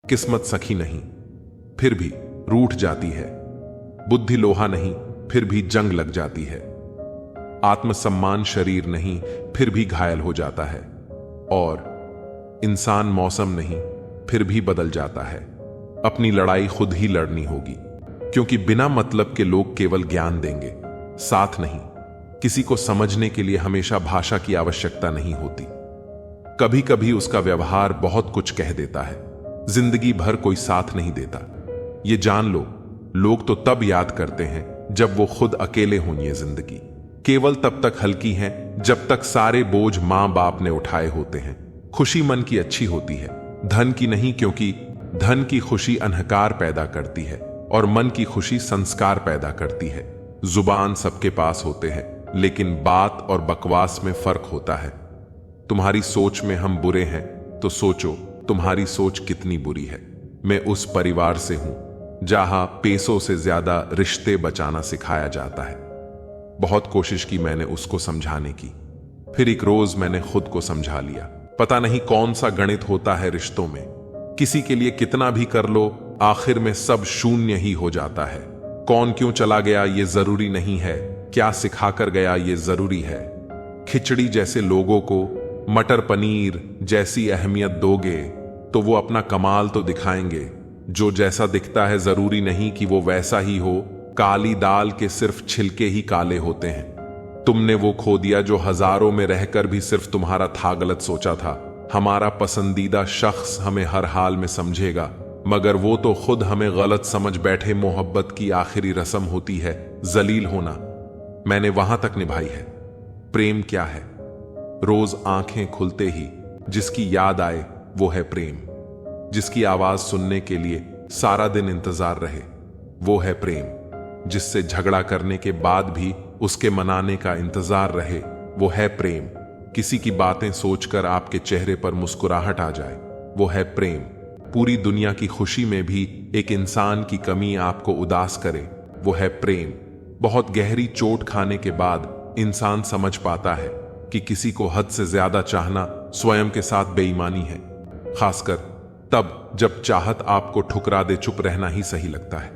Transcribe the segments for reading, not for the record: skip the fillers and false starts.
किस्मत सखी नहीं, फिर भी रूठ जाती है। बुद्धि लोहा नहीं, फिर भी जंग लग जाती है। आत्मसम्मान शरीर नहीं, फिर भी घायल हो जाता है। और इंसान मौसम नहीं, फिर भी बदल जाता है। अपनी लड़ाई खुद ही लड़नी होगी, क्योंकि बिना मतलब के लोग केवल ज्ञान देंगे, साथ नहीं। किसी को समझने के लिए हमेशा भाषा की आवश्यकता नहीं होती। कभी कभी उसका व्यवहार बहुत कुछ कह देता है। जिंदगी भर कोई साथ नहीं देता। ये जान लो, लोग तो तब याद करते हैं जब वो खुद अकेले हों। ये जिंदगी केवल तब तक हल्की है जब तक सारे बोझ मां बाप ने उठाए होते हैं। खुशी मन की अच्छी होती है, धन की नहीं, क्योंकि धन की खुशी अहंकार पैदा करती है और मन की खुशी संस्कार पैदा करती है। जुबान सबके पास होते हैं, लेकिन बात और बकवास में फर्क होता है। तुम्हारी सोच में हम बुरे हैं तो सोचो तुम्हारी सोच कितनी बुरी है। मैं उस परिवार से हूं जहां पैसों से ज्यादा रिश्ते बचाना सिखाया जाता है। बहुत कोशिश की मैंने उसको समझाने की, फिर एक रोज मैंने खुद को समझा लिया। पता नहीं कौन सा गणित होता है रिश्तों में। किसी के लिए कितना भी कर लो, आखिर में सब शून्य ही हो जाता है। कौन क्यों चला गया ये जरूरी नहीं है, क्या सिखा कर गया ये जरूरी है। खिचड़ी जैसे लोगों को मटर पनीर जैसी अहमियत दोगे तो वो अपना कमाल तो दिखाएंगे। जो जैसा दिखता है जरूरी नहीं कि वो वैसा ही हो। काली दाल के सिर्फ छिलके ही काले होते हैं। तुमने वो खो दिया जो हजारों में रहकर भी सिर्फ तुम्हारा था। गलत सोचा था। हमारा पसंदीदा शख्स हमें हर हाल में समझेगा, मगर वो तो खुद हमें गलत समझ बैठे। मोहब्बत की आखिरी रस्म होती है जलील होना। मैंने वहां तक निभाई है। प्रेम क्या है? रोज आंखें खुलते ही जिसकी याद आए वो है प्रेम। जिसकी आवाज सुनने के लिए सारा दिन इंतजार रहे वो है प्रेम। जिससे झगड़ा करने के बाद भी उसके मनाने का इंतजार रहे वो है प्रेम। किसी की बातें सोचकर आपके चेहरे पर मुस्कुराहट आ जाए वो है प्रेम। पूरी दुनिया की खुशी में भी एक इंसान की कमी आपको उदास करे वो है प्रेम। बहुत गहरी चोट खाने के बाद इंसान समझ पाता है कि किसी को हद से ज्यादा चाहना स्वयं के साथ बेईमानी है। खासकर तब जब चाहत आपको ठुकरा दे, चुप रहना ही सही लगता है,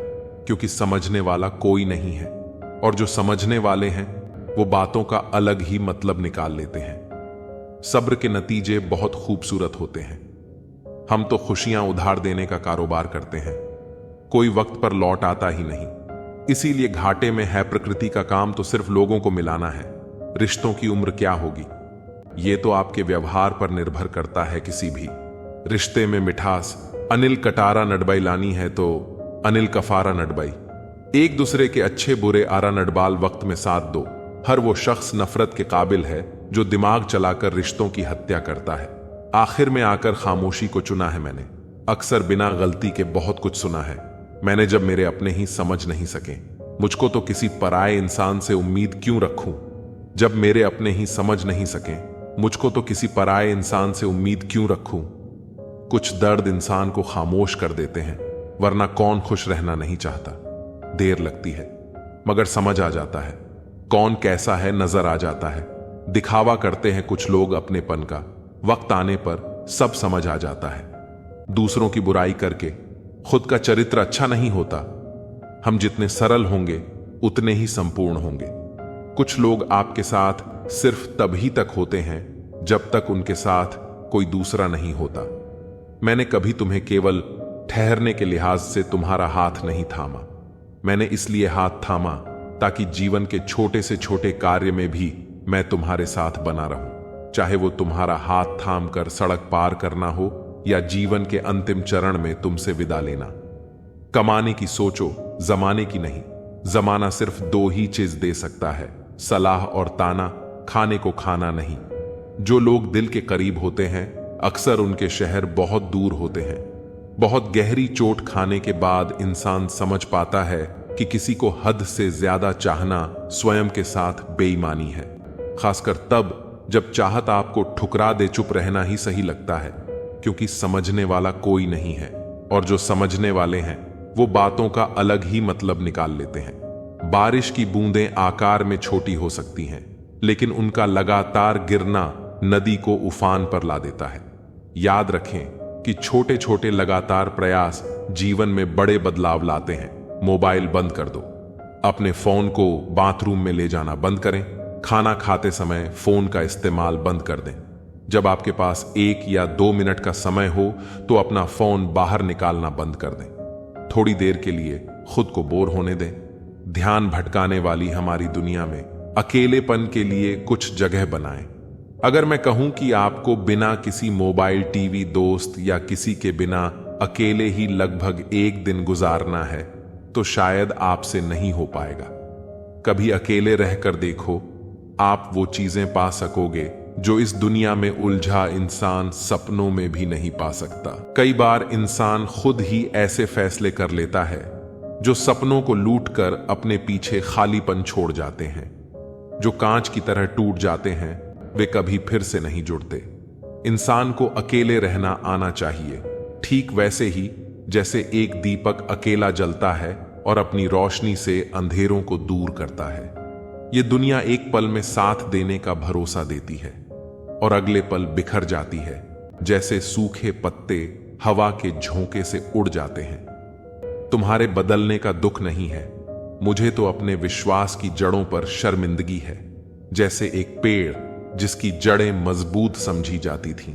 क्योंकि समझने वाला कोई नहीं है। और जो समझने वाले हैं वो बातों का अलग ही मतलब निकाल लेते हैं। सब्र के नतीजे बहुत खूबसूरत होते हैं। हम तो खुशियां उधार देने का कारोबार करते हैं, कोई वक्त पर लौट आता ही नहीं। इसीलिए घाटे में है प्रकृति का काम तो सिर्फ लोगों को मिलाना है। रिश्तों की उम्र क्या होगी ये तो आपके व्यवहार पर निर्भर करता है। किसी भी रिश्ते में मिठास अनिल कटारा नडबाई लानी है तो अनिल कफारा नडबाई। एक दूसरे के अच्छे बुरे आरा नडबाल वक्त में साथ दो। हर वो शख्स नफरत के काबिल है जो दिमाग चलाकर रिश्तों की हत्या करता है। आखिर में आकर खामोशी को चुना है मैंने। अक्सर बिना गलती के बहुत कुछ सुना है मैंने। जब मेरे अपने ही समझ नहीं सके मुझको तो किसी पराये इंसान से उम्मीद क्यों रखूं। जब मेरे अपने ही समझ नहीं सके मुझको तो किसी पराये इंसान से उम्मीद क्यों रखूं। कुछ दर्द इंसान को खामोश कर देते हैं, वरना कौन खुश रहना नहीं चाहता। देर लगती है मगर समझ आ जाता है। कौन कैसा है नजर आ जाता है। दिखावा करते हैं कुछ लोग अपनेपन का, वक्त आने पर सब समझ आ जाता है। दूसरों की बुराई करके खुद का चरित्र अच्छा नहीं होता। हम जितने सरल होंगे उतने ही संपूर्ण होंगे। कुछ लोग आपके साथ सिर्फ तभी तक होते हैं जब तक उनके साथ कोई दूसरा नहीं होता। मैंने कभी तुम्हें केवल ठहरने के लिहाज से तुम्हारा हाथ नहीं थामा। मैंने इसलिए हाथ थामा ताकि जीवन के छोटे से छोटे कार्य में भी मैं तुम्हारे साथ बना रहूं। चाहे वो तुम्हारा हाथ थाम कर सड़क पार करना हो या जीवन के अंतिम चरण में तुमसे विदा लेना। कमाने की सोचो, जमाने की नहीं। जमाना सिर्फ दो ही चीज दे सकता है, सलाह और ताना, खाने को खाना नहीं। जो लोग दिल के करीब होते हैं अक्सर उनके शहर बहुत दूर होते हैं। बहुत गहरी चोट खाने के बाद इंसान समझ पाता है कि किसी को हद से ज्यादा चाहना स्वयं के साथ बेईमानी है। खासकर तब जब चाहत आपको ठुकरा दे, चुप रहना ही सही लगता है, क्योंकि समझने वाला कोई नहीं है। और जो समझने वाले हैं वो बातों का अलग ही मतलब निकाल लेते हैं। बारिश की बूंदें आकार में छोटी हो सकती हैं, लेकिन उनका लगातार गिरना नदी को उफान पर ला देता है। याद रखें, कि छोटे छोटे लगातार प्रयास जीवन में बड़े बदलाव लाते हैं। मोबाइल बंद कर दो, अपने फोन को बाथरूम में ले जाना बंद करें, खाना खाते समय फोन का इस्तेमाल बंद कर दें। जब आपके पास 1 या 2 मिनट का समय हो तो अपना फोन बाहर निकालना बंद कर दें। थोड़ी देर के लिए खुद को बोर होने दें। ध्यान भटकाने वाली हमारी दुनिया में अकेलेपन के लिए कुछ जगह बनाएं। अगर मैं कहूं कि आपको बिना किसी मोबाइल, टीवी, दोस्त या किसी के बिना अकेले ही लगभग 1 दिन गुजारना है तो शायद आपसे नहीं हो पाएगा। कभी अकेले रहकर देखो, आप वो चीजें पा सकोगे जो इस दुनिया में उलझा इंसान सपनों में भी नहीं पा सकता। कई बार इंसान खुद ही ऐसे फैसले कर लेता है जो सपनों को लूटकर अपने पीछे खालीपन छोड़ जाते हैं। जो कांच की तरह टूट जाते हैं वे कभी फिर से नहीं जुड़ते। इंसान को अकेले रहना आना चाहिए, ठीक वैसे ही जैसे एक दीपक अकेला जलता है और अपनी रोशनी से अंधेरों को दूर करता है। ये दुनिया एक पल में साथ देने का भरोसा देती है और अगले पल बिखर जाती है, जैसे सूखे पत्ते हवा के झोंके से उड़ जाते हैं। तुम्हारे बदलने का दुख नहीं है, मुझे तो अपने विश्वास की जड़ों पर शर्मिंदगी है। जैसे एक पेड़ जिसकी जड़ें मजबूत समझी जाती थीं,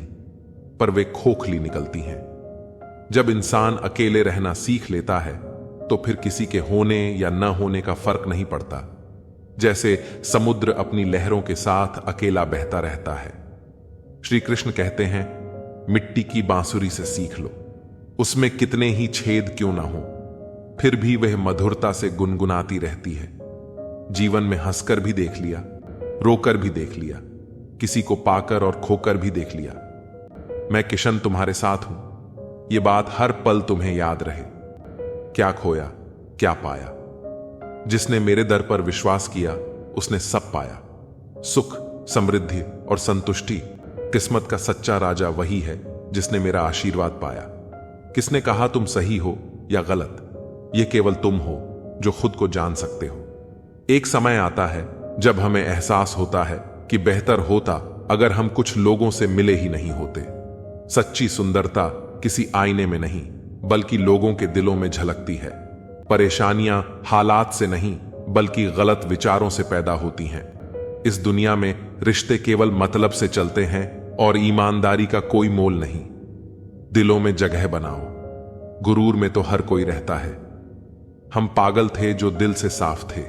पर वे खोखली निकलती हैं। जब इंसान अकेले रहना सीख लेता है तो फिर किसी के होने या न होने का फर्क नहीं पड़ता। जैसे समुद्र अपनी लहरों के साथ अकेला बहता रहता है। श्री कृष्ण कहते हैं, मिट्टी की बांसुरी से सीख लो, उसमें कितने ही छेद क्यों ना हो, फिर भी वह मधुरता से गुनगुनाती रहती है। जीवन में हंसकर भी देख लिया, रोकर भी देख लिया, किसी को पाकर और खोकर भी देख लिया। मैं किशन तुम्हारे साथ हूं, ये बात हर पल तुम्हें याद रहे। क्या खोया क्या पाया, जिसने मेरे दर पर विश्वास किया उसने सब पाया। सुख, समृद्धि और संतुष्टि। किस्मत का सच्चा राजा वही है जिसने मेरा आशीर्वाद पाया। किसने कहा तुम सही हो या गलत, यह केवल तुम हो जो खुद को जान सकते हो। एक समय आता है जब हमें एहसास होता है कि बेहतर होता अगर हम कुछ लोगों से मिले ही नहीं होते। सच्ची सुंदरता किसी आईने में नहीं बल्कि लोगों के दिलों में झलकती है। परेशानियां हालात से नहीं बल्कि गलत विचारों से पैदा होती हैं। इस दुनिया में रिश्ते केवल मतलब से चलते हैं और ईमानदारी का कोई मोल नहीं। दिलों में जगह बनाओ, गुरूर में तो हर कोई रहता है। हम पागल थे जो दिल से साफ थे,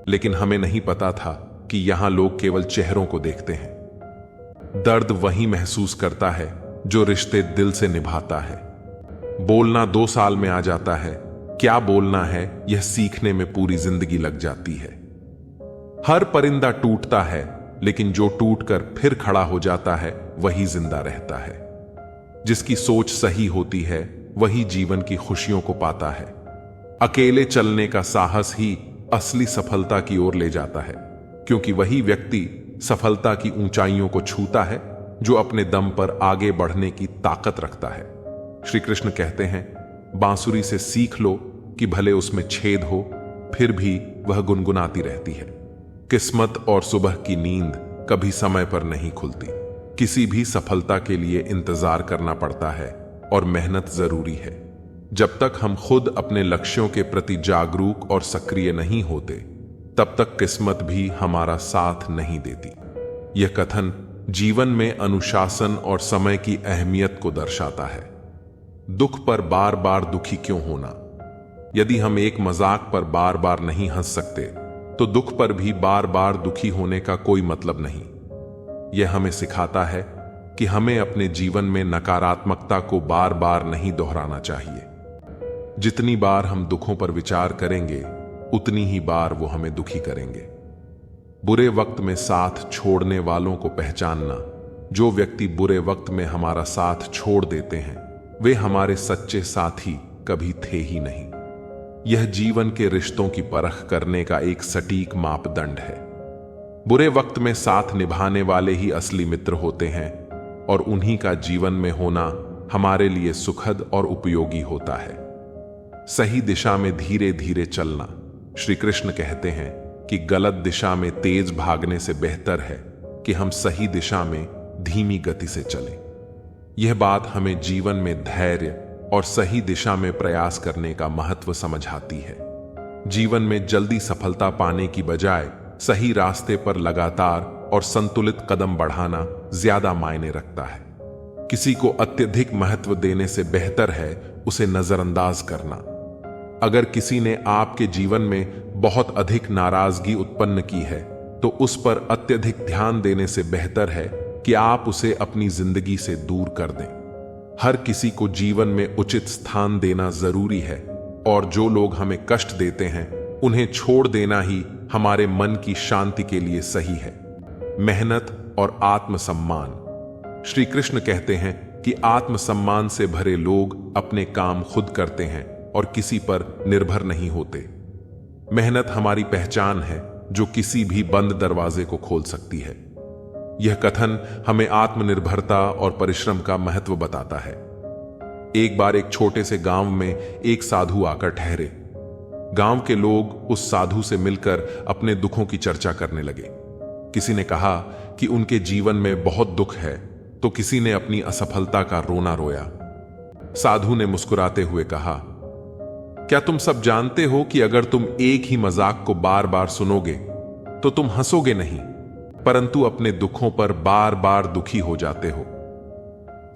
लेकिन हमें नहीं पता था कि यहां लोग केवल चेहरों को देखते हैं। दर्द वही महसूस करता है जो रिश्ते दिल से निभाता है। बोलना 2 साल में आ जाता है, क्या बोलना है यह सीखने में पूरी जिंदगी लग जाती है। हर परिंदा टूटता है, लेकिन जो टूटकर फिर खड़ा हो जाता है वही जिंदा रहता है। जिसकी सोच सही होती है वही जीवन की खुशियों को पाता है। अकेले चलने का साहस ही असली सफलता की ओर ले जाता है, क्योंकि वही व्यक्ति सफलता की ऊंचाइयों को छूता है जो अपने दम पर आगे बढ़ने की ताकत रखता है। श्री कृष्ण कहते हैं, बांसुरी से सीख लो कि भले उसमें छेद हो फिर भी वह गुनगुनाती रहती है। किस्मत और सुबह की नींद कभी समय पर नहीं खुलती। किसी भी सफलता के लिए इंतजार करना पड़ता है और मेहनत जरूरी है। जब तक हम खुद अपने लक्ष्यों के प्रति जागरूक और सक्रिय नहीं होते, तब तक किस्मत भी हमारा साथ नहीं देती। यह कथन जीवन में अनुशासन और समय की अहमियत को दर्शाता है। दुख पर बार बार दुखी क्यों होना? यदि हम एक मजाक पर बार बार नहीं हंस सकते, तो दुख पर भी बार बार दुखी होने का कोई मतलब नहीं। यह हमें सिखाता है कि हमें अपने जीवन में नकारात्मकता को बार बार नहीं दोहराना चाहिए। जितनी बार हम दुखों पर विचार करेंगे, उतनी ही बार वो हमें दुखी करेंगे। बुरे वक्त में साथ छोड़ने वालों को पहचानना। जो व्यक्ति बुरे वक्त में हमारा साथ छोड़ देते हैं, वे हमारे सच्चे साथी कभी थे ही नहीं। यह जीवन के रिश्तों की परख करने का एक सटीक मापदंड है। बुरे वक्त में साथ निभाने वाले ही असली मित्र होते हैं और उन्हीं का जीवन में होना हमारे लिए सुखद और उपयोगी होता है। सही दिशा में धीरे धीरे चलना। श्री कृष्ण कहते हैं कि गलत दिशा में तेज भागने से बेहतर है कि हम सही दिशा में धीमी गति से चलें। यह बात हमें जीवन में धैर्य और सही दिशा में प्रयास करने का महत्व समझाती है। जीवन में जल्दी सफलता पाने की बजाय सही रास्ते पर लगातार और संतुलित कदम बढ़ाना ज्यादा मायने रखता है। किसी को अत्यधिक महत्व देने से बेहतर है उसे नजरअंदाज करना। अगर किसी ने आपके जीवन में बहुत अधिक नाराजगी उत्पन्न की है तो उस पर अत्यधिक ध्यान देने से बेहतर है कि आप उसे अपनी जिंदगी से दूर कर दें। हर किसी को जीवन में उचित स्थान देना जरूरी है और जो लोग हमें कष्ट देते हैं उन्हें छोड़ देना ही हमारे मन की शांति के लिए सही है। मेहनत और आत्मसम्मान। श्री कृष्ण कहते हैं कि आत्मसम्मान से भरे लोग अपने काम खुद करते हैं और किसी पर निर्भर नहीं होते। मेहनत हमारी पहचान है जो किसी भी बंद दरवाजे को खोल सकती है। यह कथन हमें आत्मनिर्भरता और परिश्रम का महत्व बताता है। एक बार एक छोटे से गांव में एक साधु आकर ठहरे। गांव के लोग उस साधु से मिलकर अपने दुखों की चर्चा करने लगे। किसी ने कहा कि उनके जीवन में बहुत दुख है, तो किसी ने अपनी असफलता का रोना रोया। साधु ने मुस्कुराते हुए कहा, क्या तुम सब जानते हो कि अगर तुम एक ही मजाक को बार बार सुनोगे तो तुम हंसोगे नहीं, परंतु अपने दुखों पर बार बार दुखी हो जाते हो।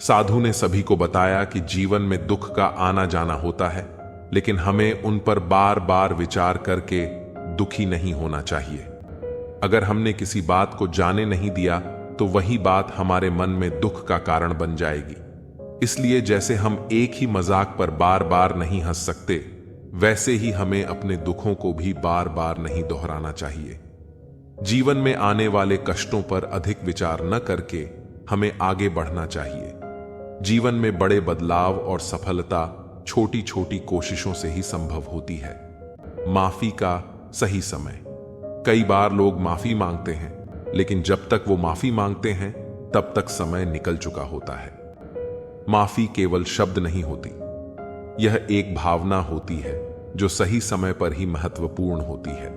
साधु ने सभी को बताया कि जीवन में दुख का आना जाना होता है, लेकिन हमें उन पर बार बार विचार करके दुखी नहीं होना चाहिए। अगर हमने किसी बात को जाने नहीं दिया तो वही बात हमारे मन में दुख का कारण बन जाएगी। इसलिए जैसे हम एक ही मजाक पर बार बार नहीं हंस सकते, वैसे ही हमें अपने दुखों को भी बार बार नहीं दोहराना चाहिए। जीवन में आने वाले कष्टों पर अधिक विचार न करके हमें आगे बढ़ना चाहिए। जीवन में बड़े बदलाव और सफलता छोटी छोटी कोशिशों से ही संभव होती है। माफी का सही समय। कई बार लोग माफी मांगते हैं, लेकिन जब तक वो माफी मांगते हैं तब तक समय निकल चुका होता है। माफी केवल शब्द नहीं होती, यह एक भावना होती है जो सही समय पर ही महत्वपूर्ण होती है।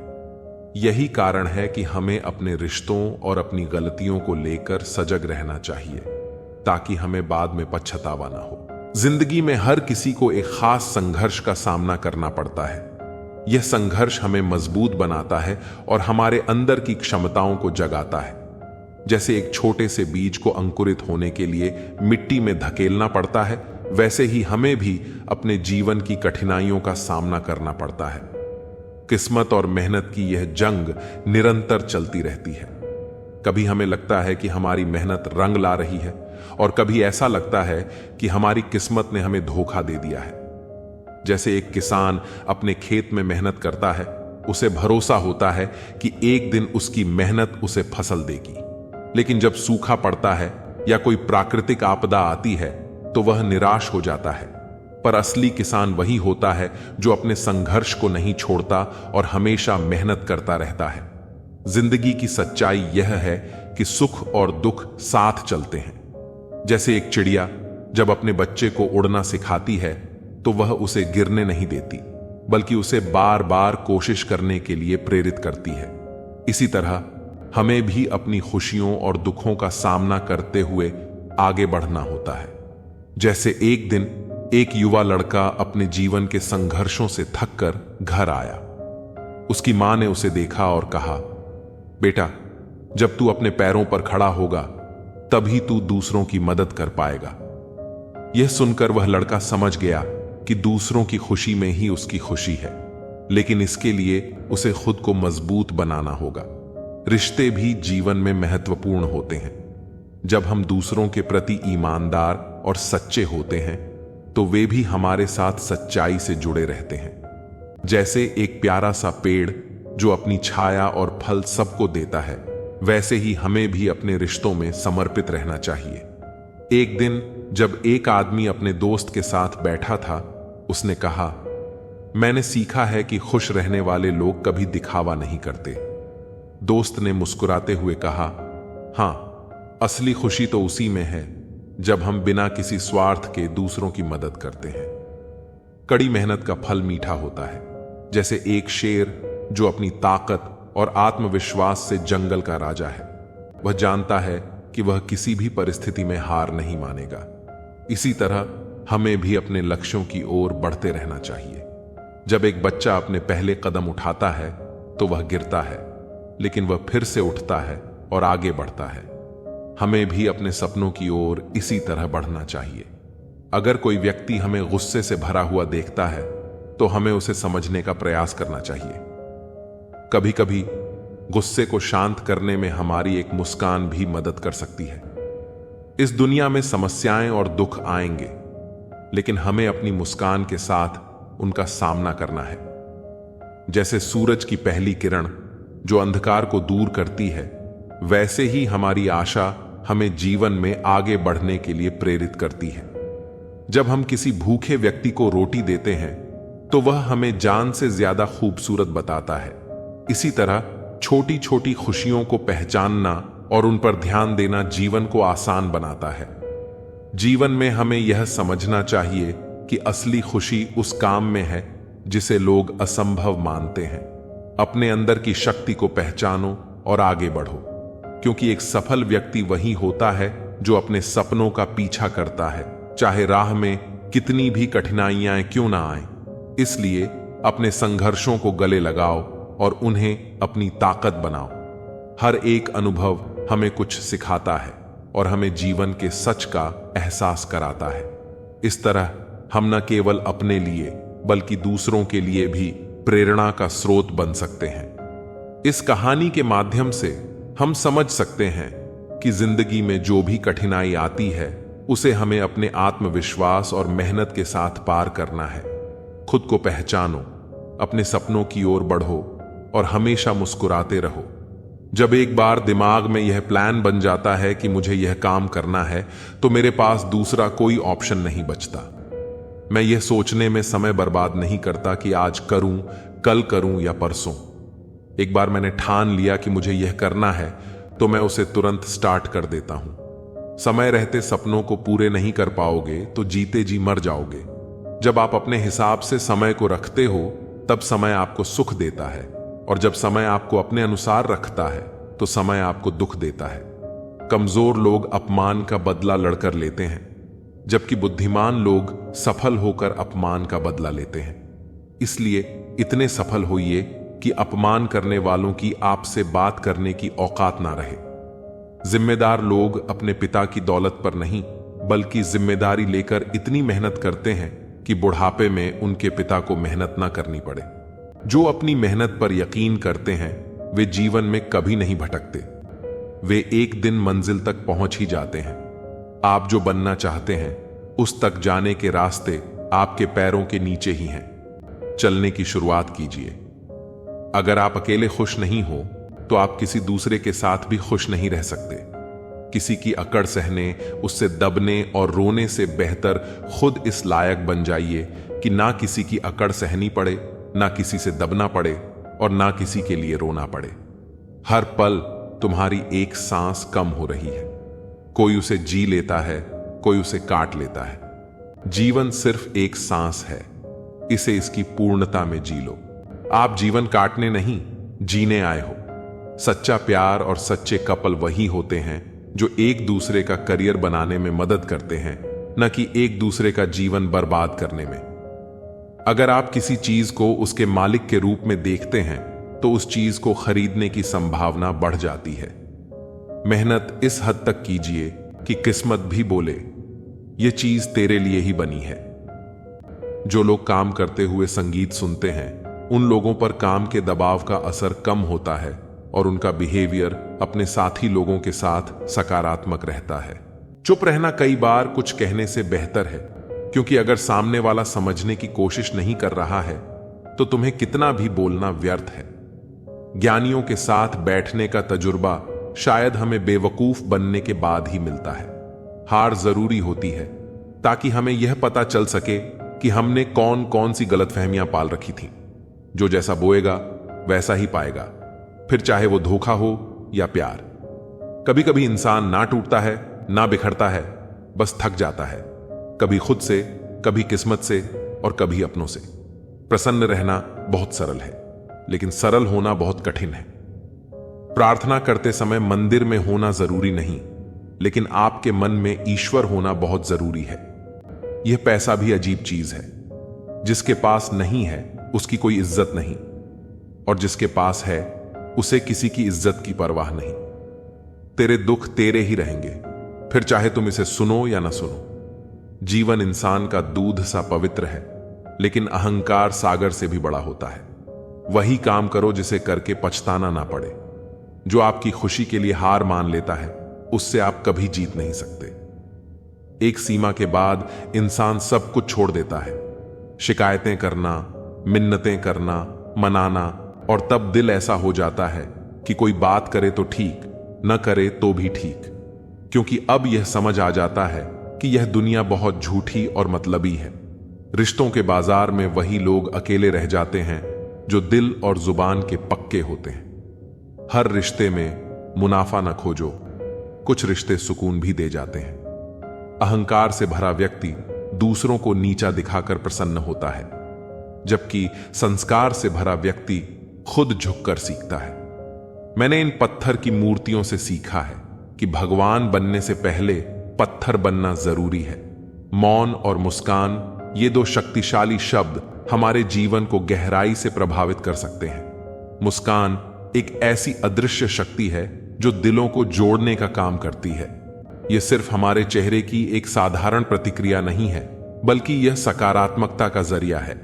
यही कारण है कि हमें अपने रिश्तों और अपनी गलतियों को लेकर सजग रहना चाहिए, ताकि हमें बाद में पछतावा ना हो। जिंदगी में हर किसी को एक खास संघर्ष का सामना करना पड़ता है। यह संघर्ष हमें मजबूत बनाता है और हमारे अंदर की क्षमताओं को जगाता है। जैसे एक छोटे से बीज को अंकुरित होने के लिए मिट्टी में धकेलना पड़ता है, वैसे ही हमें भी अपने जीवन की कठिनाइयों का सामना करना पड़ता है। किस्मत और मेहनत की यह जंग निरंतर चलती रहती है। कभी हमें लगता है कि हमारी मेहनत रंग ला रही है और कभी ऐसा लगता है कि हमारी किस्मत ने हमें धोखा दे दिया है। जैसे एक किसान अपने खेत में मेहनत करता है, उसे भरोसा होता है कि एक दिन उसकी मेहनत उसे फसल देगी, लेकिन जब सूखा पड़ता है या कोई प्राकृतिक आपदा आती है तो वह निराश हो जाता है। पर असली किसान वही होता है जो अपने संघर्ष को नहीं छोड़ता और हमेशा मेहनत करता रहता है। जिंदगी की सच्चाई यह है कि सुख और दुख साथ चलते हैं। जैसे एक चिड़िया जब अपने बच्चे को उड़ना सिखाती है तो वह उसे गिरने नहीं देती, बल्कि उसे बार बार कोशिश करने के लिए प्रेरित करती है। इसी तरह हमें भी अपनी खुशियों और दुखों का सामना करते हुए आगे बढ़ना होता है। जैसे एक दिन एक युवा लड़का अपने जीवन के संघर्षों से थककर घर आया। उसकी मां ने उसे देखा और कहा, बेटा, जब तू अपने पैरों पर खड़ा होगा तभी तू दूसरों की मदद कर पाएगा। यह सुनकर वह लड़का समझ गया कि दूसरों की खुशी में ही उसकी खुशी है, लेकिन इसके लिए उसे खुद को मजबूत बनाना होगा। रिश्ते भी जीवन में महत्वपूर्ण होते हैं। जब हम दूसरों के प्रति ईमानदार और सच्चे होते हैं तो वे भी हमारे साथ सच्चाई से जुड़े रहते हैं। जैसे एक प्यारा सा पेड़ जो अपनी छाया और फल सबको देता है, वैसे ही हमें भी अपने रिश्तों में समर्पित रहना चाहिए। एक दिन जब एक आदमी अपने दोस्त के साथ बैठा था, उसने कहा, मैंने सीखा है कि खुश रहने वाले लोग कभी दिखावा नहीं करते। दोस्त ने मुस्कुराते हुए कहा, हां, असली खुशी तो उसी में है जब हम बिना किसी स्वार्थ के दूसरों की मदद करते हैं। कड़ी मेहनत का फल मीठा होता है। जैसे एक शेर जो अपनी ताकत और आत्मविश्वास से जंगल का राजा है। वह जानता है कि वह किसी भी परिस्थिति में हार नहीं मानेगा। इसी तरह हमें भी अपने लक्ष्यों की ओर बढ़ते रहना चाहिए। जब एक बच्चा अपने पहले कदम उठाता है तो वह गिरता है, लेकिन वह फिर से उठता है और आगे बढ़ता है। हमें भी अपने सपनों की ओर इसी तरह बढ़ना चाहिए। अगर कोई व्यक्ति हमें गुस्से से भरा हुआ देखता है तो हमें उसे समझने का प्रयास करना चाहिए। कभी कभी गुस्से को शांत करने में हमारी एक मुस्कान भी मदद कर सकती है। इस दुनिया में समस्याएं और दुख आएंगे, लेकिन हमें अपनी मुस्कान के साथ उनका सामना करना है। जैसे सूरज की पहली किरण जो अंधकार को दूर करती है, वैसे ही हमारी आशा हमें जीवन में आगे बढ़ने के लिए प्रेरित करती है। जब हम किसी भूखे व्यक्ति को रोटी देते हैं तो वह हमें जान से ज्यादा खूबसूरत बताता है। इसी तरह छोटी छोटी खुशियों को पहचानना और उन पर ध्यान देना जीवन को आसान बनाता है। जीवन में हमें यह समझना चाहिए कि असली खुशी उस काम में है जिसे लोग असंभव मानते हैं। अपने अंदर की शक्ति को पहचानो और आगे बढ़ो, क्योंकि एक सफल व्यक्ति वही होता है जो अपने सपनों का पीछा करता है, चाहे राह में कितनी भी कठिनाइयां क्यों ना आए। इसलिए अपने संघर्षों को गले लगाओ और उन्हें अपनी ताकत बनाओ। हर एक अनुभव हमें कुछ सिखाता है और हमें जीवन के सच का एहसास कराता है। इस तरह हम न केवल अपने लिए बल्कि दूसरों के लिए भी प्रेरणा का स्रोत बन सकते हैं। इस कहानी के माध्यम से हम समझ सकते हैं कि जिंदगी में जो भी कठिनाई आती है उसे हमें अपने आत्मविश्वास और मेहनत के साथ पार करना है। खुद को पहचानो, अपने सपनों की ओर बढ़ो और हमेशा मुस्कुराते रहो। जब एक बार दिमाग में यह प्लान बन जाता है कि मुझे यह काम करना है, तो मेरे पास दूसरा कोई ऑप्शन नहीं बचता। मैं यह सोचने में समय बर्बाद नहीं करता कि आज करूं, कल करूं या परसों। एक बार मैंने ठान लिया कि मुझे यह करना है तो मैं उसे तुरंत स्टार्ट कर देता हूं। समय रहते सपनों को पूरे नहीं कर पाओगे तो जीते जी मर जाओगे। जब आप अपने हिसाब से समय को रखते हो तब समय आपको सुख देता है, और जब समय आपको अपने अनुसार रखता है तो समय आपको दुख देता है। कमजोर लोग अपमान का बदला लड़कर लेते हैं, जबकि बुद्धिमान लोग सफल होकर अपमान का बदला लेते हैं। इसलिए इतने सफल होइए कि अपमान करने वालों की आपसे बात करने की औकात ना रहे। जिम्मेदार लोग अपने पिता की दौलत पर नहीं बल्कि जिम्मेदारी लेकर इतनी मेहनत करते हैं कि बुढ़ापे में उनके पिता को मेहनत ना करनी पड़े। जो अपनी मेहनत पर यकीन करते हैं वे जीवन में कभी नहीं भटकते। वे एक दिन मंजिल तक पहुंच ही जाते हैं। आप जो बनना चाहते हैं उस तक जाने के रास्ते आपके पैरों के नीचे ही हैं। चलने की शुरुआत कीजिए। अगर आप अकेले खुश नहीं हो तो आप किसी दूसरे के साथ भी खुश नहीं रह सकते। किसी की अकड़ सहने, उससे दबने और रोने से बेहतर खुद इस लायक बन जाइए कि ना किसी की अकड़ सहनी पड़े, ना किसी से दबना पड़े और ना किसी के लिए रोना पड़े। हर पल तुम्हारी एक सांस कम हो रही है। कोई उसे जी लेता है, कोई उसे काट लेता है। जीवन सिर्फ एक सांस है, इसे इसकी पूर्णता में जी लो। आप जीवन काटने नहीं, जीने आए हो। सच्चा प्यार और सच्चे कपल वही होते हैं जो एक दूसरे का करियर बनाने में मदद करते हैं, न कि एक दूसरे का जीवन बर्बाद करने में। अगर आप किसी चीज को उसके मालिक के रूप में देखते हैं तो उस चीज को खरीदने की संभावना बढ़ जाती है। मेहनत इस हद तक कीजिए कि किस्मत भी बोले ये चीज तेरे लिए ही बनी है। जो लोग काम करते हुए संगीत सुनते हैं उन लोगों पर काम के दबाव का असर कम होता है और उनका बिहेवियर अपने साथी लोगों के साथ सकारात्मक रहता है। चुप रहना कई बार कुछ कहने से बेहतर है, क्योंकि अगर सामने वाला समझने की कोशिश नहीं कर रहा है तो तुम्हें कितना भी बोलना व्यर्थ है। ज्ञानियों के साथ बैठने का तजुर्बा शायद हमें बेवकूफ बनने के बाद ही मिलता है। हार जरूरी होती है ताकि हमें यह पता चल सके कि हमने कौन कौन सी गलतफहमियां पाल रखी थी। जो जैसा बोएगा वैसा ही पाएगा, फिर चाहे वो धोखा हो या प्यार। कभी कभी इंसान ना टूटता है ना बिखरता है, बस थक जाता है, कभी खुद से, कभी किस्मत से और कभी अपनों से। प्रसन्न रहना बहुत सरल है, लेकिन सरल होना बहुत कठिन है। प्रार्थना करते समय मंदिर में होना जरूरी नहीं, लेकिन आपके मन में ईश्वर होना बहुत जरूरी है। यह पैसा भी अजीब चीज है। जिसके पास नहीं है उसकी कोई इज्जत नहीं, और जिसके पास है उसे किसी की इज्जत की परवाह नहीं। तेरे दुख तेरे ही रहेंगे, फिर चाहे तुम इसे सुनो या ना सुनो। जीवन इंसान का दूध सा पवित्र है, लेकिन अहंकार सागर से भी बड़ा होता है। वही काम करो जिसे करके पछताना ना पड़े। जो आपकी खुशी के लिए हार मान लेता है, उससे आप कभी जीत नहीं सकते। एक सीमा के बाद इंसान सब कुछ छोड़ देता है। शिकायतें करना, मिन्नतें करना, मनाना, और तब दिल ऐसा हो जाता है कि कोई बात करे तो ठीक, न करे तो भी ठीक, क्योंकि अब यह समझ आ जाता है कि यह दुनिया बहुत झूठी और मतलबी है। रिश्तों के बाजार में वही लोग अकेले रह जाते हैं जो दिल और जुबान के पक्के होते हैं। हर रिश्ते में मुनाफा न खोजो, कुछ रिश्ते सुकून भी दे जाते हैं। अहंकार से भरा व्यक्ति दूसरों को नीचा दिखाकर प्रसन्न होता है, जबकि संस्कार से भरा व्यक्ति खुद झुककर सीखता है। मैंने इन पत्थर की मूर्तियों से सीखा है कि भगवान बनने से पहले पत्थर बनना जरूरी है। मौन और मुस्कान, ये दो शक्तिशाली शब्द हमारे जीवन को गहराई से प्रभावित कर सकते हैं। मुस्कान एक ऐसी अदृश्य शक्ति है जो दिलों को जोड़ने का काम करती है। यह सिर्फ हमारे चेहरे की एक साधारण प्रतिक्रिया नहीं है, बल्कि यह सकारात्मकता का जरिया है।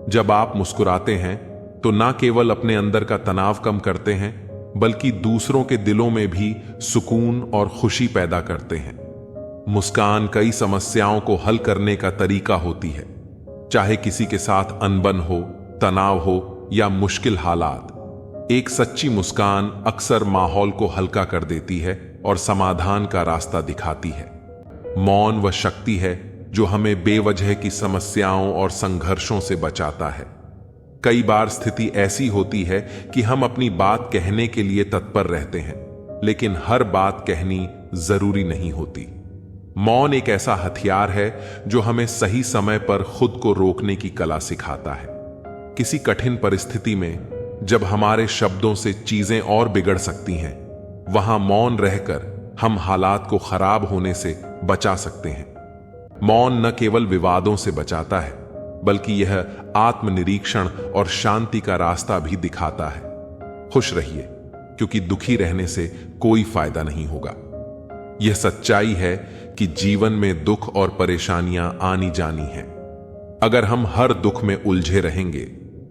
जब आप मुस्कुराते हैं तो ना केवल अपने अंदर का तनाव कम करते हैं, बल्कि दूसरों के दिलों में भी सुकून और खुशी पैदा करते हैं। मुस्कान कई समस्याओं को हल करने का तरीका होती है, चाहे किसी के साथ अनबन हो, तनाव हो या मुश्किल हालात। एक सच्ची मुस्कान अक्सर माहौल को हल्का कर देती है और समाधान का रास्ता दिखाती है। मौन वह शक्ति है जो हमें बेवजह की समस्याओं और संघर्षों से बचाता है। कई बार स्थिति ऐसी होती है कि हम अपनी बात कहने के लिए तत्पर रहते हैं, लेकिन हर बात कहनी जरूरी नहीं होती। मौन एक ऐसा हथियार है जो हमें सही समय पर खुद को रोकने की कला सिखाता है। किसी कठिन परिस्थिति में जब हमारे शब्दों से चीजें और बिगड़ सकती हैं, वहां मौन रहकर हम हालात को खराब होने से बचा सकते हैं। मौन न केवल विवादों से बचाता है, बल्कि यह आत्मनिरीक्षण और शांति का रास्ता भी दिखाता है। खुश रहिए, क्योंकि दुखी रहने से कोई फायदा नहीं होगा। यह सच्चाई है कि जीवन में दुख और परेशानियां आनी जानी हैं। अगर हम हर दुख में उलझे रहेंगे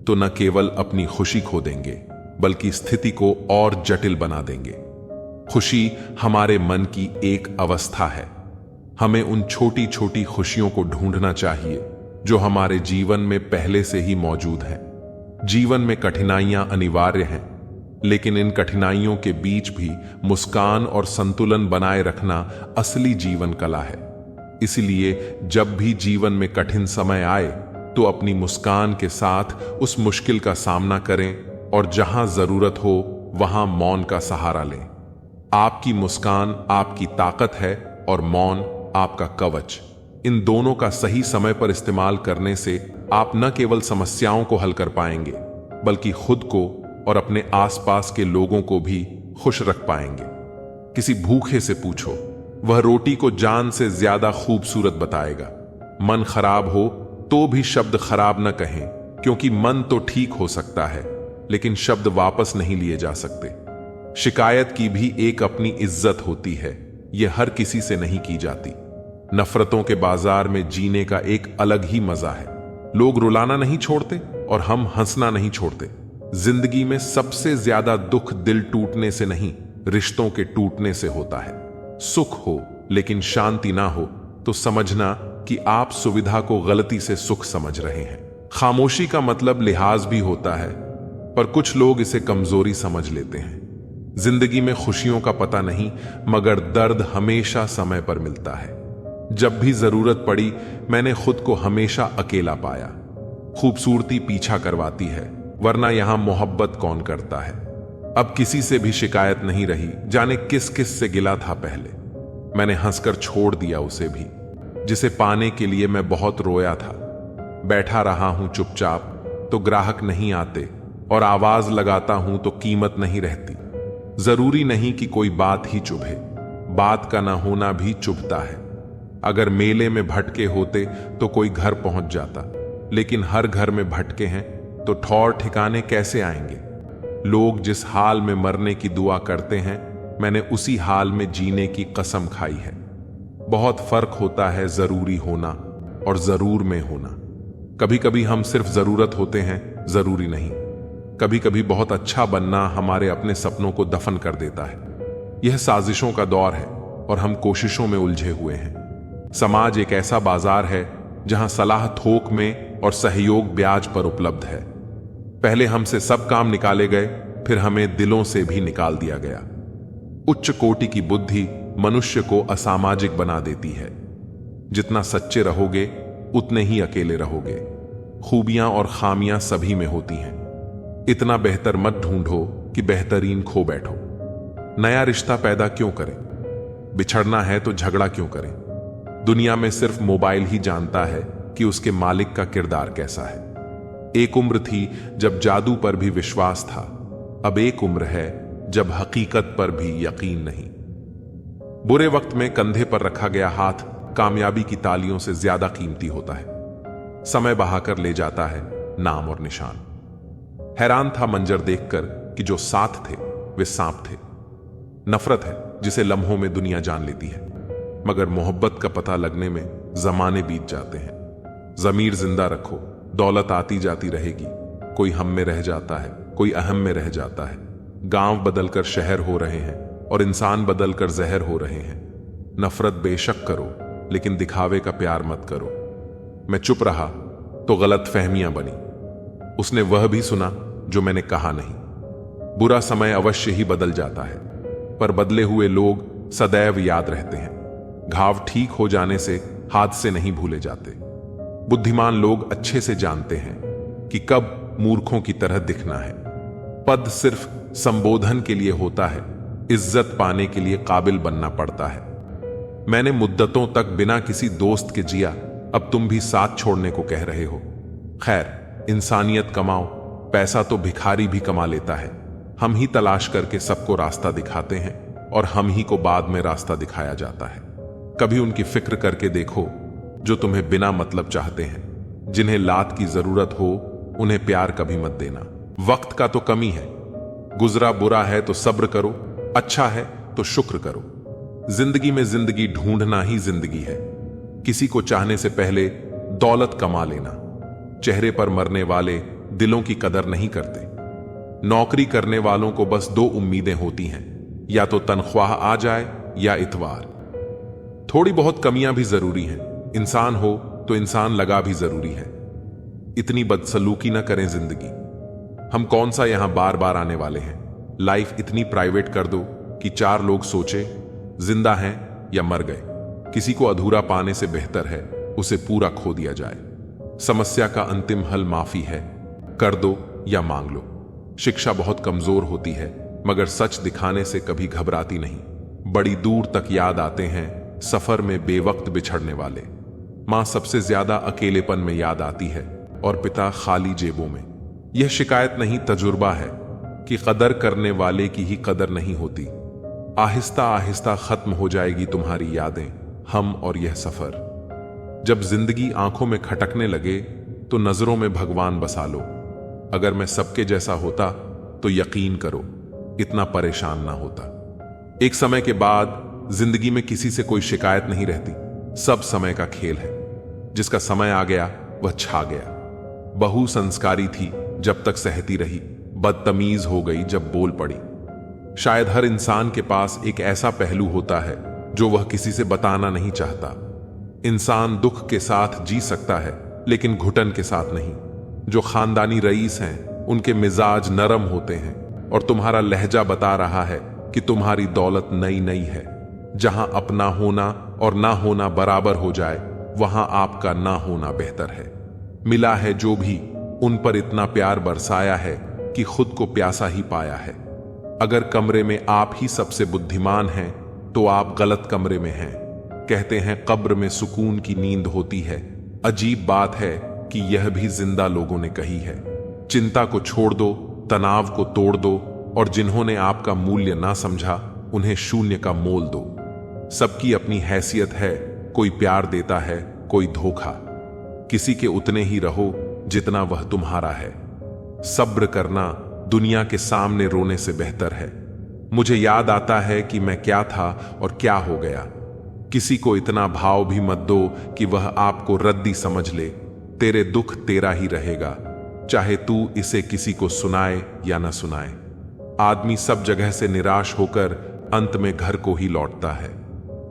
तो न केवल अपनी खुशी खो देंगे, बल्कि स्थिति को और जटिल बना देंगे। खुशी हमारे मन की एक अवस्था है। हमें उन छोटी छोटी खुशियों को ढूंढना चाहिए जो हमारे जीवन में पहले से ही मौजूद हैं। जीवन में कठिनाइयां अनिवार्य हैं, लेकिन इन कठिनाइयों के बीच भी मुस्कान और संतुलन बनाए रखना असली जीवन कला है। इसलिए जब भी जीवन में कठिन समय आए तो अपनी मुस्कान के साथ उस मुश्किल का सामना करें और जहां जरूरत हो वहां मौन का सहारा लें। आपकी मुस्कान आपकी ताकत है और मौन आपका कवच। इन दोनों का सही समय पर इस्तेमाल करने से आप न केवल समस्याओं को हल कर पाएंगे, बल्कि खुद को और अपने आसपास के लोगों को भी खुश रख पाएंगे। किसी भूखे से पूछो, वह रोटी को जान से ज्यादा खूबसूरत बताएगा। मन खराब हो तो भी शब्द खराब न कहें, क्योंकि मन तो ठीक हो सकता है, लेकिन शब्द वापस नहीं लिए जा सकते। शिकायत की भी एक अपनी इज्जत होती है, यह हर किसी से नहीं की जाती। नफरतों के बाजार में जीने का एक अलग ही मजा है। लोग रुलाना नहीं छोड़ते और हम हंसना नहीं छोड़ते। जिंदगी में सबसे ज्यादा दुख दिल टूटने से नहीं, रिश्तों के टूटने से होता है। सुख हो लेकिन शांति ना हो तो समझना कि आप सुविधा को गलती से सुख समझ रहे हैं। खामोशी का मतलब लिहाज भी होता है, पर कुछ लोग इसे कमजोरी समझ लेते हैं। जिंदगी में खुशियों का पता नहीं, मगर दर्द हमेशा समय पर मिलता है। जब भी जरूरत पड़ी मैंने खुद को हमेशा अकेला पाया। खूबसूरती पीछा करवाती है, वरना यहां मोहब्बत कौन करता है। अब किसी से भी शिकायत नहीं रही, जाने किस किस से गिला था पहले। मैंने हंसकर छोड़ दिया उसे भी, जिसे पाने के लिए मैं बहुत रोया था। बैठा रहा हूं चुपचाप तो ग्राहक नहीं आते, और आवाज लगाता हूं तो कीमत नहीं रहती। जरूरी नहीं कि कोई बात ही चुभे, बात का ना होना भी चुभता है। अगर मेले में भटके होते तो कोई घर पहुंच जाता, लेकिन हर घर में भटके हैं तो ठौर ठिकाने कैसे आएंगे। लोग जिस हाल में मरने की दुआ करते हैं, मैंने उसी हाल में जीने की कसम खाई है। बहुत फर्क होता है जरूरी होना और जरूर में होना। कभी कभी हम सिर्फ जरूरत होते हैं, जरूरी नहीं। कभी कभी बहुत अच्छा बनना हमारे अपने सपनों को दफन कर देता है। यह साजिशों का दौर है और हम कोशिशों में उलझे हुए हैं। समाज एक ऐसा बाजार है जहां सलाह थोक में और सहयोग ब्याज पर उपलब्ध है। पहले हमसे सब काम निकाले गए, फिर हमें दिलों से भी निकाल दिया गया। उच्च कोटि की बुद्धि मनुष्य को असामाजिक बना देती है। जितना सच्चे रहोगे उतने ही अकेले रहोगे। खूबियां और खामियां सभी में होती हैं। इतना बेहतर मत ढूंढो कि बेहतरीन खो बैठो। नया रिश्ता पैदा क्यों करें? बिछड़ना है तो झगड़ा क्यों करें? दुनिया में सिर्फ मोबाइल ही जानता है कि उसके मालिक का किरदार कैसा है। एक उम्र थी जब जादू पर भी विश्वास था, अब एक उम्र है जब हकीकत पर भी यकीन नहीं। बुरे वक्त में कंधे पर रखा गया हाथ कामयाबी की तालियों से ज्यादा कीमती होता है। समय बहाकर ले जाता है नाम और निशान। हैरान था मंजर देखकर कि जो साथ थे वे सांप थे। नफरत है जिसे लम्हों में दुनिया जान लेती है, मगर मोहब्बत का पता लगने में जमाने बीत जाते हैं। जमीर जिंदा रखो, दौलत आती जाती रहेगी। कोई हम में रह जाता है, कोई अहम में रह जाता है। गांव बदलकर शहर हो रहे हैं और इंसान बदलकर जहर हो रहे हैं। नफरत बेशक करो, लेकिन दिखावे का प्यार मत करो। मैं चुप रहा तो गलत फहमियां बनी। उसने वह भी सुना जो मैंने कहा नहीं। बुरा समय अवश्य ही बदल जाता है, पर बदले हुए लोग सदैव याद रहते हैं। घाव ठीक हो जाने से हादसे नहीं भूले जाते। बुद्धिमान लोग अच्छे से जानते हैं कि कब मूर्खों की तरह दिखना है। पद सिर्फ संबोधन के लिए होता है, इज्जत पाने के लिए काबिल बनना पड़ता है। मैंने मुद्दतों तक बिना किसी दोस्त के जिया, अब तुम भी साथ छोड़ने को कह रहे हो। खैर, इंसानियत कमाओ, पैसा तो भिखारी भी कमा लेता है। हम ही तलाश करके सबको रास्ता दिखाते हैं और हम ही को बाद में रास्ता दिखाया जाता है। कभी उनकी फिक्र करके देखो जो तुम्हें बिना मतलब चाहते हैं। जिन्हें लात की जरूरत हो उन्हें प्यार कभी मत देना। वक्त का तो कमी है। गुजरा बुरा है तो सब्र करो, अच्छा है तो शुक्र करो। जिंदगी में जिंदगी ढूंढना ही जिंदगी है। किसी को चाहने से पहले दौलत कमा लेना। चेहरे पर मरने वाले दिलों की कदर नहीं करते। नौकरी करने वालों को बस दो उम्मीदें होती हैं, या तो तनख्वाह आ जाए या इतवार। थोड़ी बहुत कमियां भी जरूरी हैं। इंसान हो तो इंसान लगा भी जरूरी है। इतनी बदसलूकी न करें जिंदगी। हम कौन सा यहां बार बार आने वाले हैं। लाइफ इतनी प्राइवेट कर दो कि 4 लोग सोचे जिंदा हैं या मर गए। किसी को अधूरा पाने से बेहतर है उसे पूरा खो दिया जाए। समस्या का अंतिम हल माफी है, कर दो या मांग लो। शिक्षा बहुत कमजोर होती है, मगर सच दिखाने से कभी घबराती नहीं। बड़ी दूर तक याद आते हैं सफर में बेवक्त बिछड़ने वाले। मां सबसे ज्यादा अकेलेपन में याद आती है और पिता खाली जेबों में। यह शिकायत नहीं, तजुर्बा है कि कदर करने वाले की ही कदर नहीं होती। आहिस्ता आहिस्ता खत्म हो जाएगी तुम्हारी यादें, हम और यह सफर। जब जिंदगी आंखों में खटकने लगे तो नजरों में भगवान बसा लो। अगर मैं सबके जैसा होता तो यकीन करो इतना परेशान ना होता। एक समय के बाद जिंदगी में किसी से कोई शिकायत नहीं रहती। सब समय का खेल है। जिसका समय आ गया वह छा गया। बहु संस्कारी थी जब तक सहती रही, बदतमीज हो गई जब बोल पड़ी। शायद हर इंसान के पास एक ऐसा पहलू होता है जो वह किसी से बताना नहीं चाहता। इंसान दुख के साथ जी सकता है लेकिन घुटन के साथ नहीं। जो खानदानी रईस हैं उनके मिजाज नरम होते हैं और तुम्हारा लहजा बता रहा है कि तुम्हारी दौलत नई नई है। जहां अपना होना और ना होना बराबर हो जाए वहां आपका ना होना बेहतर है। मिला है जो भी उन पर इतना प्यार बरसाया है कि खुद को प्यासा ही पाया है। अगर कमरे में आप ही सबसे बुद्धिमान हैं तो आप गलत कमरे में हैं। कहते हैं कब्र में सुकून की नींद होती है। अजीब बात है कि यह भी जिंदा लोगों ने कही है। चिंता को छोड़ दो, तनाव को तोड़ दो और जिन्होंने आपका मूल्य ना समझा उन्हें शून्य का मोल दो। सबकी अपनी हैसियत है, कोई प्यार देता है, कोई धोखा। किसी के उतने ही रहो जितना वह तुम्हारा है। सब्र करना दुनिया के सामने रोने से बेहतर है। मुझे याद आता है कि मैं क्या था और क्या हो गया। किसी को इतना भाव भी मत दो कि वह आपको रद्दी समझ ले। तेरे दुख तेरा ही रहेगा, चाहे तू इसे किसी को सुनाए या न सुनाए। आदमी सब जगह से निराश होकर अंत में घर को ही लौटता है।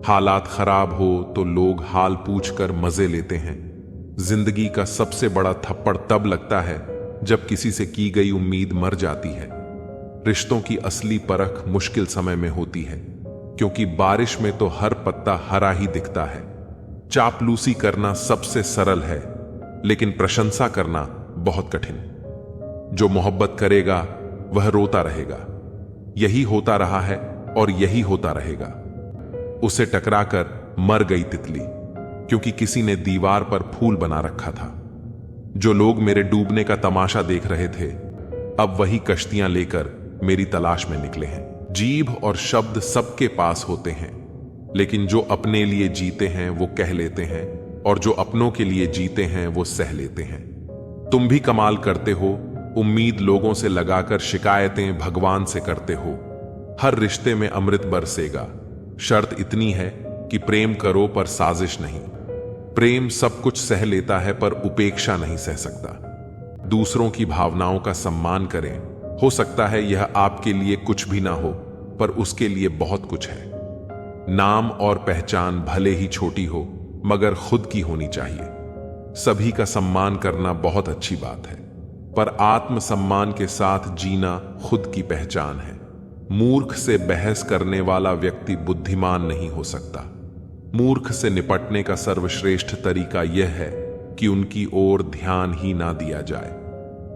हालात खराब हो तो लोग हाल पूछकर मजे लेते हैं। जिंदगी का सबसे बड़ा थप्पड़ तब लगता है जब किसी से की गई उम्मीद मर जाती है। रिश्तों की असली परख मुश्किल समय में होती है, क्योंकि बारिश में तो हर पत्ता हरा ही दिखता है। चापलूसी करना सबसे सरल है, लेकिन प्रशंसा करना बहुत कठिन। जो मोहब्बत करेगा वह रोता रहेगा। यही होता रहा है और यही होता रहेगा। उसे टकराकर मर गई तितली, क्योंकि किसी ने दीवार पर फूल बना रखा था। जो लोग मेरे डूबने का तमाशा देख रहे थे, अब वही कश्तियां लेकर मेरी तलाश में निकले हैं। जीभ और शब्द सबके पास होते हैं, लेकिन जो अपने लिए जीते हैं वो कह लेते हैं, और जो अपनों के लिए जीते हैं वो सह लेते हैं। तुम भी कमाल करते हो, उम्मीद लोगों से लगाकर शिकायतें भगवान से करते हो। हर रिश्ते में अमृत बरसेगा, शर्त इतनी है कि प्रेम करो पर साजिश नहीं। प्रेम सब कुछ सह लेता है पर उपेक्षा नहीं सह सकता। दूसरों की भावनाओं का सम्मान करें। हो सकता है यह आपके लिए कुछ भी ना हो, पर उसके लिए बहुत कुछ है। नाम और पहचान भले ही छोटी हो, मगर खुद की होनी चाहिए। सभी का सम्मान करना बहुत अच्छी बात है, पर आत्मसम्मान के साथ जीना खुद की पहचान है। मूर्ख से बहस करने वाला व्यक्ति बुद्धिमान नहीं हो सकता। मूर्ख से निपटने का सर्वश्रेष्ठ तरीका यह है कि उनकी ओर ध्यान ही ना दिया जाए।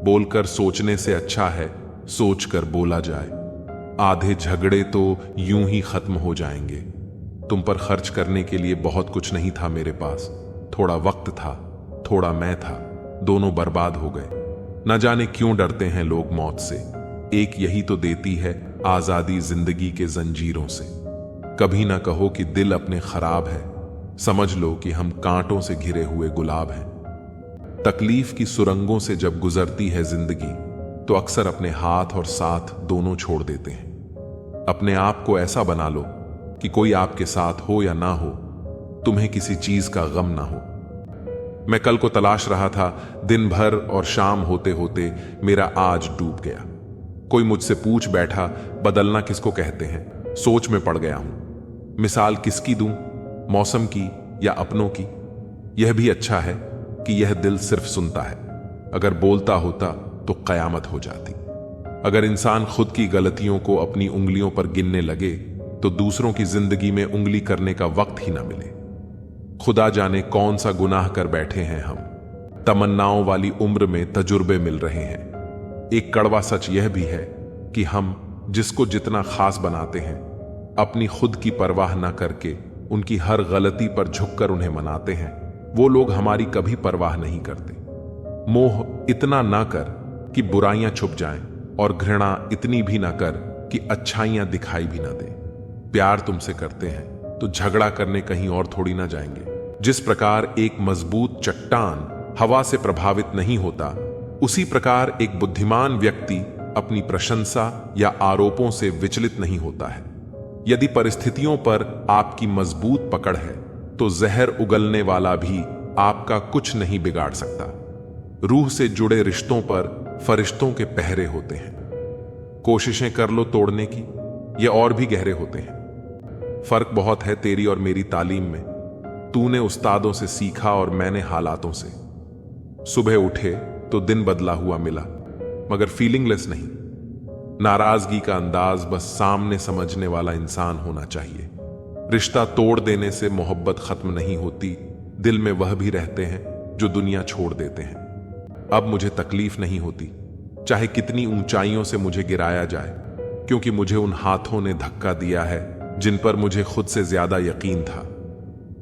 बोलकर सोचने से अच्छा है सोचकर बोला जाए। आधे झगड़े तो यूं ही खत्म हो जाएंगे। तुम पर खर्च करने के लिए बहुत कुछ नहीं था मेरे पास। थोड़ा वक्त था, थोड़ा मैं था, दोनों बर्बाद हो गए। न जाने क्यों डरते हैं लोग मौत से। एक यही तो देती है आजादी जिंदगी के जंजीरों से। कभी ना कहो कि दिल अपने खराब है, समझ लो कि हम कांटों से घिरे हुए गुलाब हैं। तकलीफ की सुरंगों से जब गुजरती है जिंदगी, तो अक्सर अपने हाथ और साथ दोनों छोड़ देते हैं। अपने आप को ऐसा बना लो कि कोई आपके साथ हो या ना हो, तुम्हें किसी चीज का गम ना हो। मैं कल को तलाश रहा था, दिन भर और शाम होते होते मेरा आज डूब गया। कोई मुझसे पूछ बैठा, बदलना किसको कहते हैं? सोच में पड़ गया हूं। मिसाल किसकी दूं, मौसम की या अपनों की? यह भी अच्छा है कि यह दिल सिर्फ सुनता है। अगर बोलता होता तो कयामत हो जाती। अगर इंसान खुद की गलतियों को अपनी उंगलियों पर गिनने लगे, तो दूसरों की जिंदगी में उंगली करने का वक्त ही ना मिले। खुदा जाने कौन सा गुनाह कर बैठे हैं हम। तमन्नाओं वाली उम्र में तजुर्बे मिल रहे हैं। एक कड़वा सच यह भी है कि हम जिसको जितना खास बनाते हैं, अपनी खुद की परवाह न करके उनकी हर गलती पर झुककर उन्हें मनाते हैं, वो लोग हमारी कभी परवाह नहीं करते। मोह इतना ना कर कि बुराइयां छुप जाएं, और घृणा इतनी भी ना कर कि अच्छाइयां दिखाई भी ना दे। प्यार तुमसे करते हैं तो झगड़ा करने कहीं और थोड़ी ना जाएंगे। जिस प्रकार एक मजबूत चट्टान हवा से प्रभावित नहीं होता, उसी प्रकार एक बुद्धिमान व्यक्ति अपनी प्रशंसा या आरोपों से विचलित नहीं होता है। यदि परिस्थितियों पर आपकी मजबूत पकड़ है, तो जहर उगलने वाला भी आपका कुछ नहीं बिगाड़ सकता। रूह से जुड़े रिश्तों पर फरिश्तों के पहरे होते हैं। कोशिशें कर लो तोड़ने की, ये और भी गहरे होते हैं। फर्क बहुत है तेरी और मेरी तालीम में। तूने उस्तादों से सीखा और मैंने हालातों से। सुबह उठे तो दिन बदला हुआ मिला, मगर फीलिंगलेस नहीं। नाराजगी का अंदाज बस सामने समझने वाला इंसान होना चाहिए। रिश्ता तोड़ देने से मोहब्बत खत्म नहीं होती, दिल में वह भी रहते हैं जो दुनिया छोड़ देते हैं। अब मुझे तकलीफ नहीं होती, चाहे कितनी ऊंचाइयों से मुझे गिराया जाए, क्योंकि मुझे उन हाथों ने धक्का दिया है जिन पर मुझे खुद से ज्यादा यकीन था।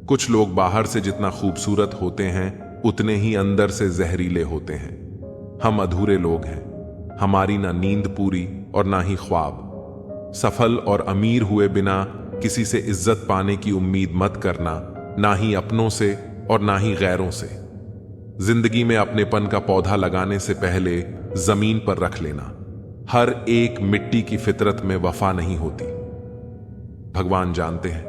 कुछ लोग बाहर से जितना खूबसूरत होते हैं, उतने ही अंदर से जहरीले होते हैं। हम अधूरे लोग हैं, हमारी ना नींद पूरी और ना ही ख्वाब। सफल और अमीर हुए बिना किसी से इज्जत पाने की उम्मीद मत करना, ना ही अपनों से और ना ही गैरों से। जिंदगी में अपनेपन का पौधा लगाने से पहले जमीन पर रख लेना। हर एक मिट्टी की फितरत में वफा नहीं होती। भगवान जानते हैं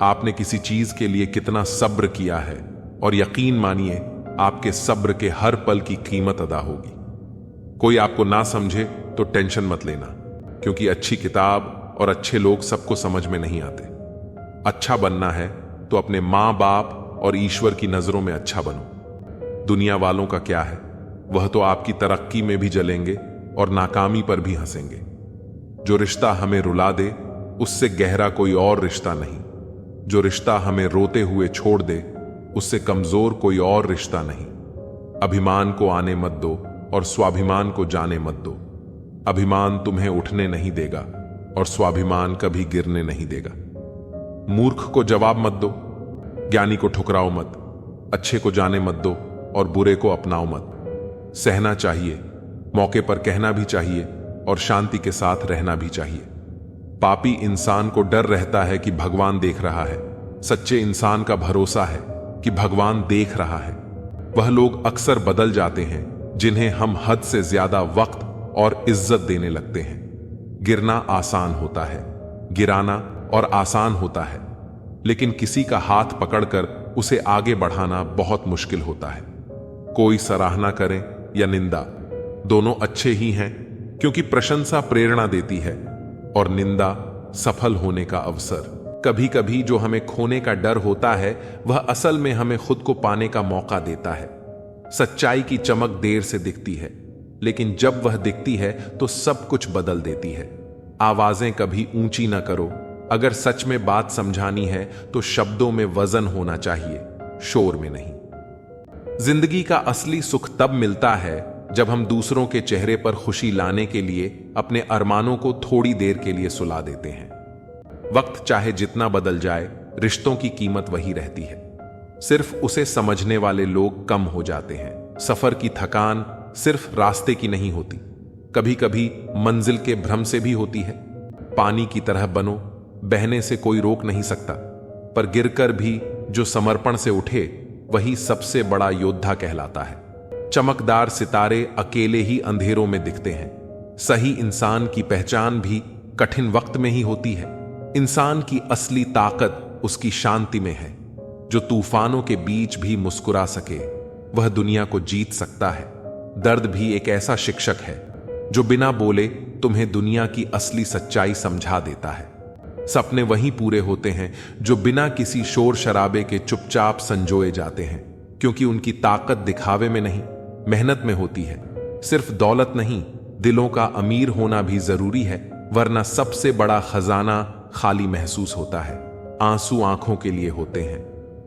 आपने किसी चीज के लिए कितना सब्र किया है, और यकीन मानिए आपके सब्र के हर पल की कीमत अदा होगी। कोई आपको ना समझे तो टेंशन मत लेना, क्योंकि अच्छी किताब और अच्छे लोग सबको समझ में नहीं आते। अच्छा बनना है तो अपने मां बाप और ईश्वर की नजरों में अच्छा बनो। दुनिया वालों का क्या है, वह तो आपकी तरक्की में भी जलेंगे और नाकामी पर भी हंसेंगे। जो रिश्ता हमें रुला दे उससे गहरा कोई और रिश्ता नहीं। जो रिश्ता हमें रोते हुए छोड़ दे उससे कमजोर कोई और रिश्ता नहीं। अभिमान को आने मत दो और स्वाभिमान को जाने मत दो। अभिमान तुम्हें उठने नहीं देगा और स्वाभिमान कभी गिरने नहीं देगा। मूर्ख को जवाब मत दो, ज्ञानी को ठुकराओ मत, अच्छे को जाने मत दो और बुरे को अपनाओ मत। सहना चाहिए, मौके पर कहना भी चाहिए और शांति के साथ रहना भी चाहिए। पापी इंसान को डर रहता है कि भगवान देख रहा है। सच्चे इंसान का भरोसा है कि भगवान देख रहा है। वह लोग अक्सर बदल जाते हैं जिन्हें हम हद से ज्यादा वक्त और इज्जत देने लगते हैं। गिरना आसान होता है, गिराना और आसान होता है, लेकिन किसी का हाथ पकड़कर उसे आगे बढ़ाना बहुत मुश्किल होता है। कोई सराहना करे या निंदा, दोनों अच्छे ही हैं, क्योंकि प्रशंसा प्रेरणा देती है और निंदा सफल होने का अवसर। कभी कभी जो हमें खोने का डर होता है वह असल में हमें खुद को पाने का मौका देता है। सच्चाई की चमक देर से दिखती है, लेकिन जब वह दिखती है तो सब कुछ बदल देती है। आवाजें कभी ऊंची ना करो। अगर सच में बात समझानी है तो शब्दों में वजन होना चाहिए, शोर में नहीं। जिंदगी का असली सुख तब मिलता है जब हम दूसरों के चेहरे पर खुशी लाने के लिए अपने अरमानों को थोड़ी देर के लिए सुला देते हैं। वक्त चाहे जितना बदल जाए, रिश्तों की कीमत वही रहती है। सिर्फ उसे समझने वाले लोग कम हो जाते हैं। सफर की थकान सिर्फ रास्ते की नहीं होती, कभी कभी मंजिल के भ्रम से भी होती है। पानी की तरह बनो, बहने से कोई रोक नहीं सकता, पर गिरकर भी जो समर्पण से उठे वही सबसे बड़ा योद्धा कहलाता है। चमकदार सितारे अकेले ही अंधेरों में दिखते हैं। सही इंसान की पहचान भी कठिन वक्त में ही होती है। इंसान की असली ताकत उसकी शांति में है। जो तूफानों के बीच भी मुस्कुरा सके वह दुनिया को जीत सकता है। दर्द भी एक ऐसा शिक्षक है जो बिना बोले तुम्हें दुनिया की असली सच्चाई समझा देता है। सपने वही पूरे होते हैं जो बिना किसी शोर शराबे के चुपचाप संजोए जाते हैं, क्योंकि उनकी ताकत दिखावे में नहीं, मेहनत में होती है। सिर्फ दौलत नहीं, दिलों का अमीर होना भी जरूरी है, वरना सबसे बड़ा खजाना खाली महसूस होता है। आंसू आंखों के लिए होते हैं।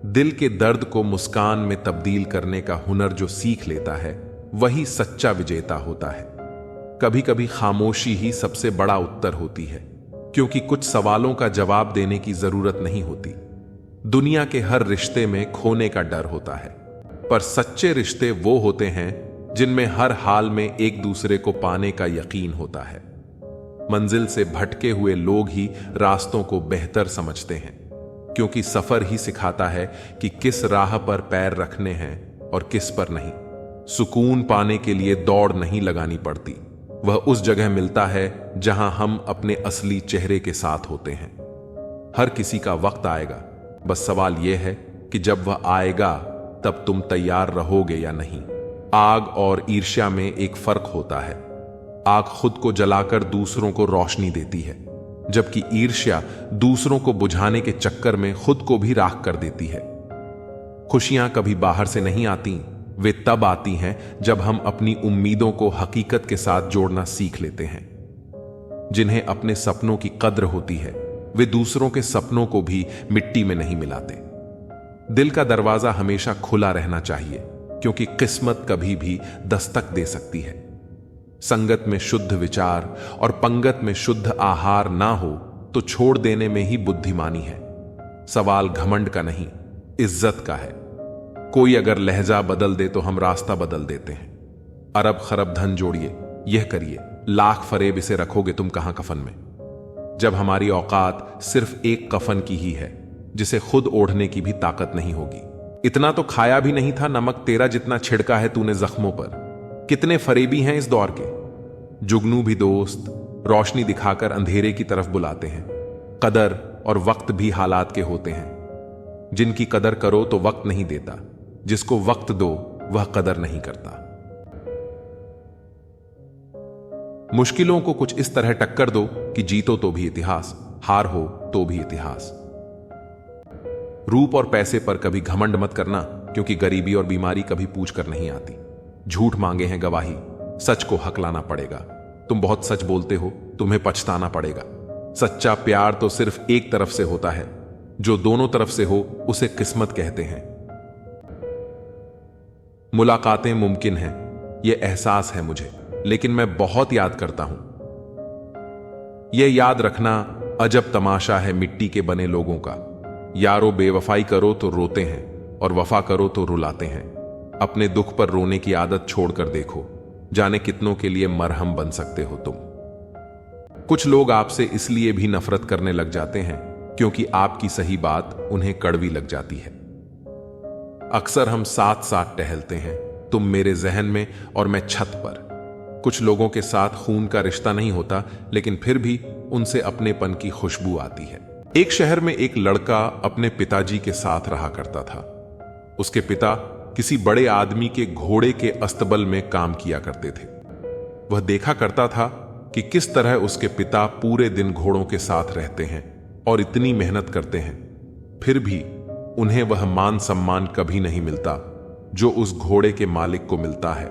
दिल के दर्द को मुस्कान में तब्दील करने का हुनर जो सीख लेता है वही सच्चा विजेता होता है। कभी कभी खामोशी ही सबसे बड़ा उत्तर होती है, क्योंकि कुछ सवालों का जवाब देने की जरूरत नहीं होती। दुनिया के हर रिश्ते में खोने का डर होता है, पर सच्चे रिश्ते वो होते हैं जिनमें हर हाल में एक दूसरे को पाने का यकीन होता है। मंजिल से भटके हुए लोग ही रास्तों को बेहतर समझते हैं, क्योंकि सफर ही सिखाता है कि किस राह पर पैर रखने हैं और किस पर नहीं। सुकून पाने के लिए दौड़ नहीं लगानी पड़ती, वह उस जगह मिलता है जहां हम अपने असली चेहरे के साथ होते हैं। हर किसी का वक्त आएगा, बस सवाल यह है कि जब वह आएगा तब तुम तैयार रहोगे या नहीं। आग और ईर्ष्या में एक फर्क होता है। आग खुद को जलाकर दूसरों को रोशनी देती है, जबकि ईर्ष्या दूसरों को बुझाने के चक्कर में खुद को भी राख कर देती है। खुशियां कभी बाहर से नहीं आती, वे तब आती हैं जब हम अपनी उम्मीदों को हकीकत के साथ जोड़ना सीख लेते हैं। जिन्हें अपने सपनों की कद्र होती है वे दूसरों के सपनों को भी मिट्टी में नहीं मिलाते। दिल का दरवाजा हमेशा खुला रहना चाहिए, क्योंकि किस्मत कभी भी दस्तक दे सकती है। संगत में शुद्ध विचार और पंगत में शुद्ध आहार ना हो तो छोड़ देने में ही बुद्धिमानी है। सवाल घमंड का नहीं, इज्जत का है। कोई अगर लहजा बदल दे तो हम रास्ता बदल देते हैं। अरब खरब धन जोड़िए, यह करिए, लाख फरेब इसे रखोगे तुम कहां कफन में। जब हमारी औकात सिर्फ एक कफन की ही है जिसे खुद ओढ़ने की भी ताकत नहीं होगी। इतना तो खाया भी नहीं था नमक तेरा जितना छिड़का है तूने जख्मों पर। कितने फरेबी हैं इस दौर के, जुगनू भी दोस्त रोशनी दिखाकर अंधेरे की तरफ बुलाते हैं। कदर और वक्त भी हालात के होते हैं। जिनकी कदर करो तो वक्त नहीं देता, जिसको वक्त दो वह कदर नहीं करता। मुश्किलों को कुछ इस तरह टक्कर दो कि जीतो तो भी इतिहास, हार हो तो भी इतिहास। रूप और पैसे पर कभी घमंड मत करना, क्योंकि गरीबी और बीमारी कभी पूछ कर नहीं आती। झूठ मांगे हैं गवाही, सच को हकलाना पड़ेगा। तुम बहुत सच बोलते हो, तुम्हें पछताना पड़ेगा। सच्चा प्यार तो सिर्फ एक तरफ से होता है, जो दोनों तरफ से हो उसे किस्मत कहते हैं। मुलाकातें मुमकिन हैं, यह एहसास है मुझे, लेकिन मैं बहुत याद करता हूं। यह याद रखना अजब तमाशा है मिट्टी के बने लोगों का। यारो बेवफाई करो तो रोते हैं और वफा करो तो रुलाते हैं। अपने दुख पर रोने की आदत छोड़कर देखो, जाने कितनों के लिए मरहम बन सकते हो तुम। कुछ लोग आपसे इसलिए भी नफरत करने लग जाते हैं क्योंकि आपकी सही बात उन्हें कड़वी लग जाती है। अक्सर हम साथ साथ टहलते हैं, तुम मेरे जहन में और मैं छत पर। कुछ लोगों के साथ खून का रिश्ता नहीं होता, लेकिन फिर भी उनसे अपनेपन की खुशबू आती है। एक शहर में एक लड़का अपने पिताजी के साथ रहा करता था। उसके पिता किसी बड़े आदमी के घोड़े के अस्तबल में काम किया करते थे। वह देखा करता था कि किस तरह उसके पिता पूरे दिन घोड़ों के साथ रहते हैं और इतनी मेहनत करते हैं, फिर भी उन्हें वह मान सम्मान कभी नहीं मिलता जो उस घोड़े के मालिक को मिलता है।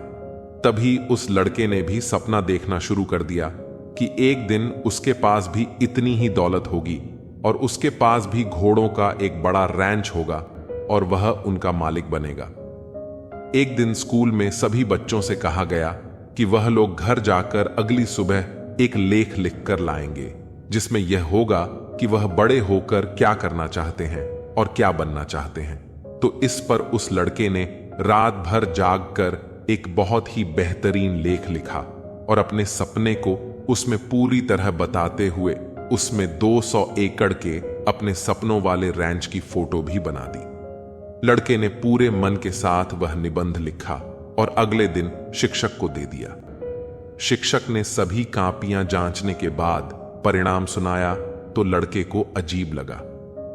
तभी उस लड़के ने भी सपना देखना शुरू कर दिया कि एक दिन उसके पास भी इतनी ही दौलत होगी और उसके पास भी घोड़ों का एक बड़ा रैंच होगा और वह उनका मालिक बनेगा। एक दिन स्कूल में सभी बच्चों से कहा गया कि वह लोग घर जाकर अगली सुबह एक लेख लिखकर लाएंगे, जिसमें यह होगा कि वह बड़े होकर क्या करना चाहते हैं और क्या बनना चाहते हैं। तो इस पर उस लड़के ने रात भर जागकर एक बहुत ही बेहतरीन लेख लिखा और अपने सपने को उसमें पूरी तरह बताते हुए उसमें 200 एकड़ के अपने सपनों वाले रैंच की फोटो भी बना दी। लड़के ने पूरे मन के साथ वह निबंध लिखा और अगले दिन शिक्षक को दे दिया। शिक्षक ने सभी कापियां जांचने के बाद परिणाम सुनाया तो लड़के को अजीब लगा,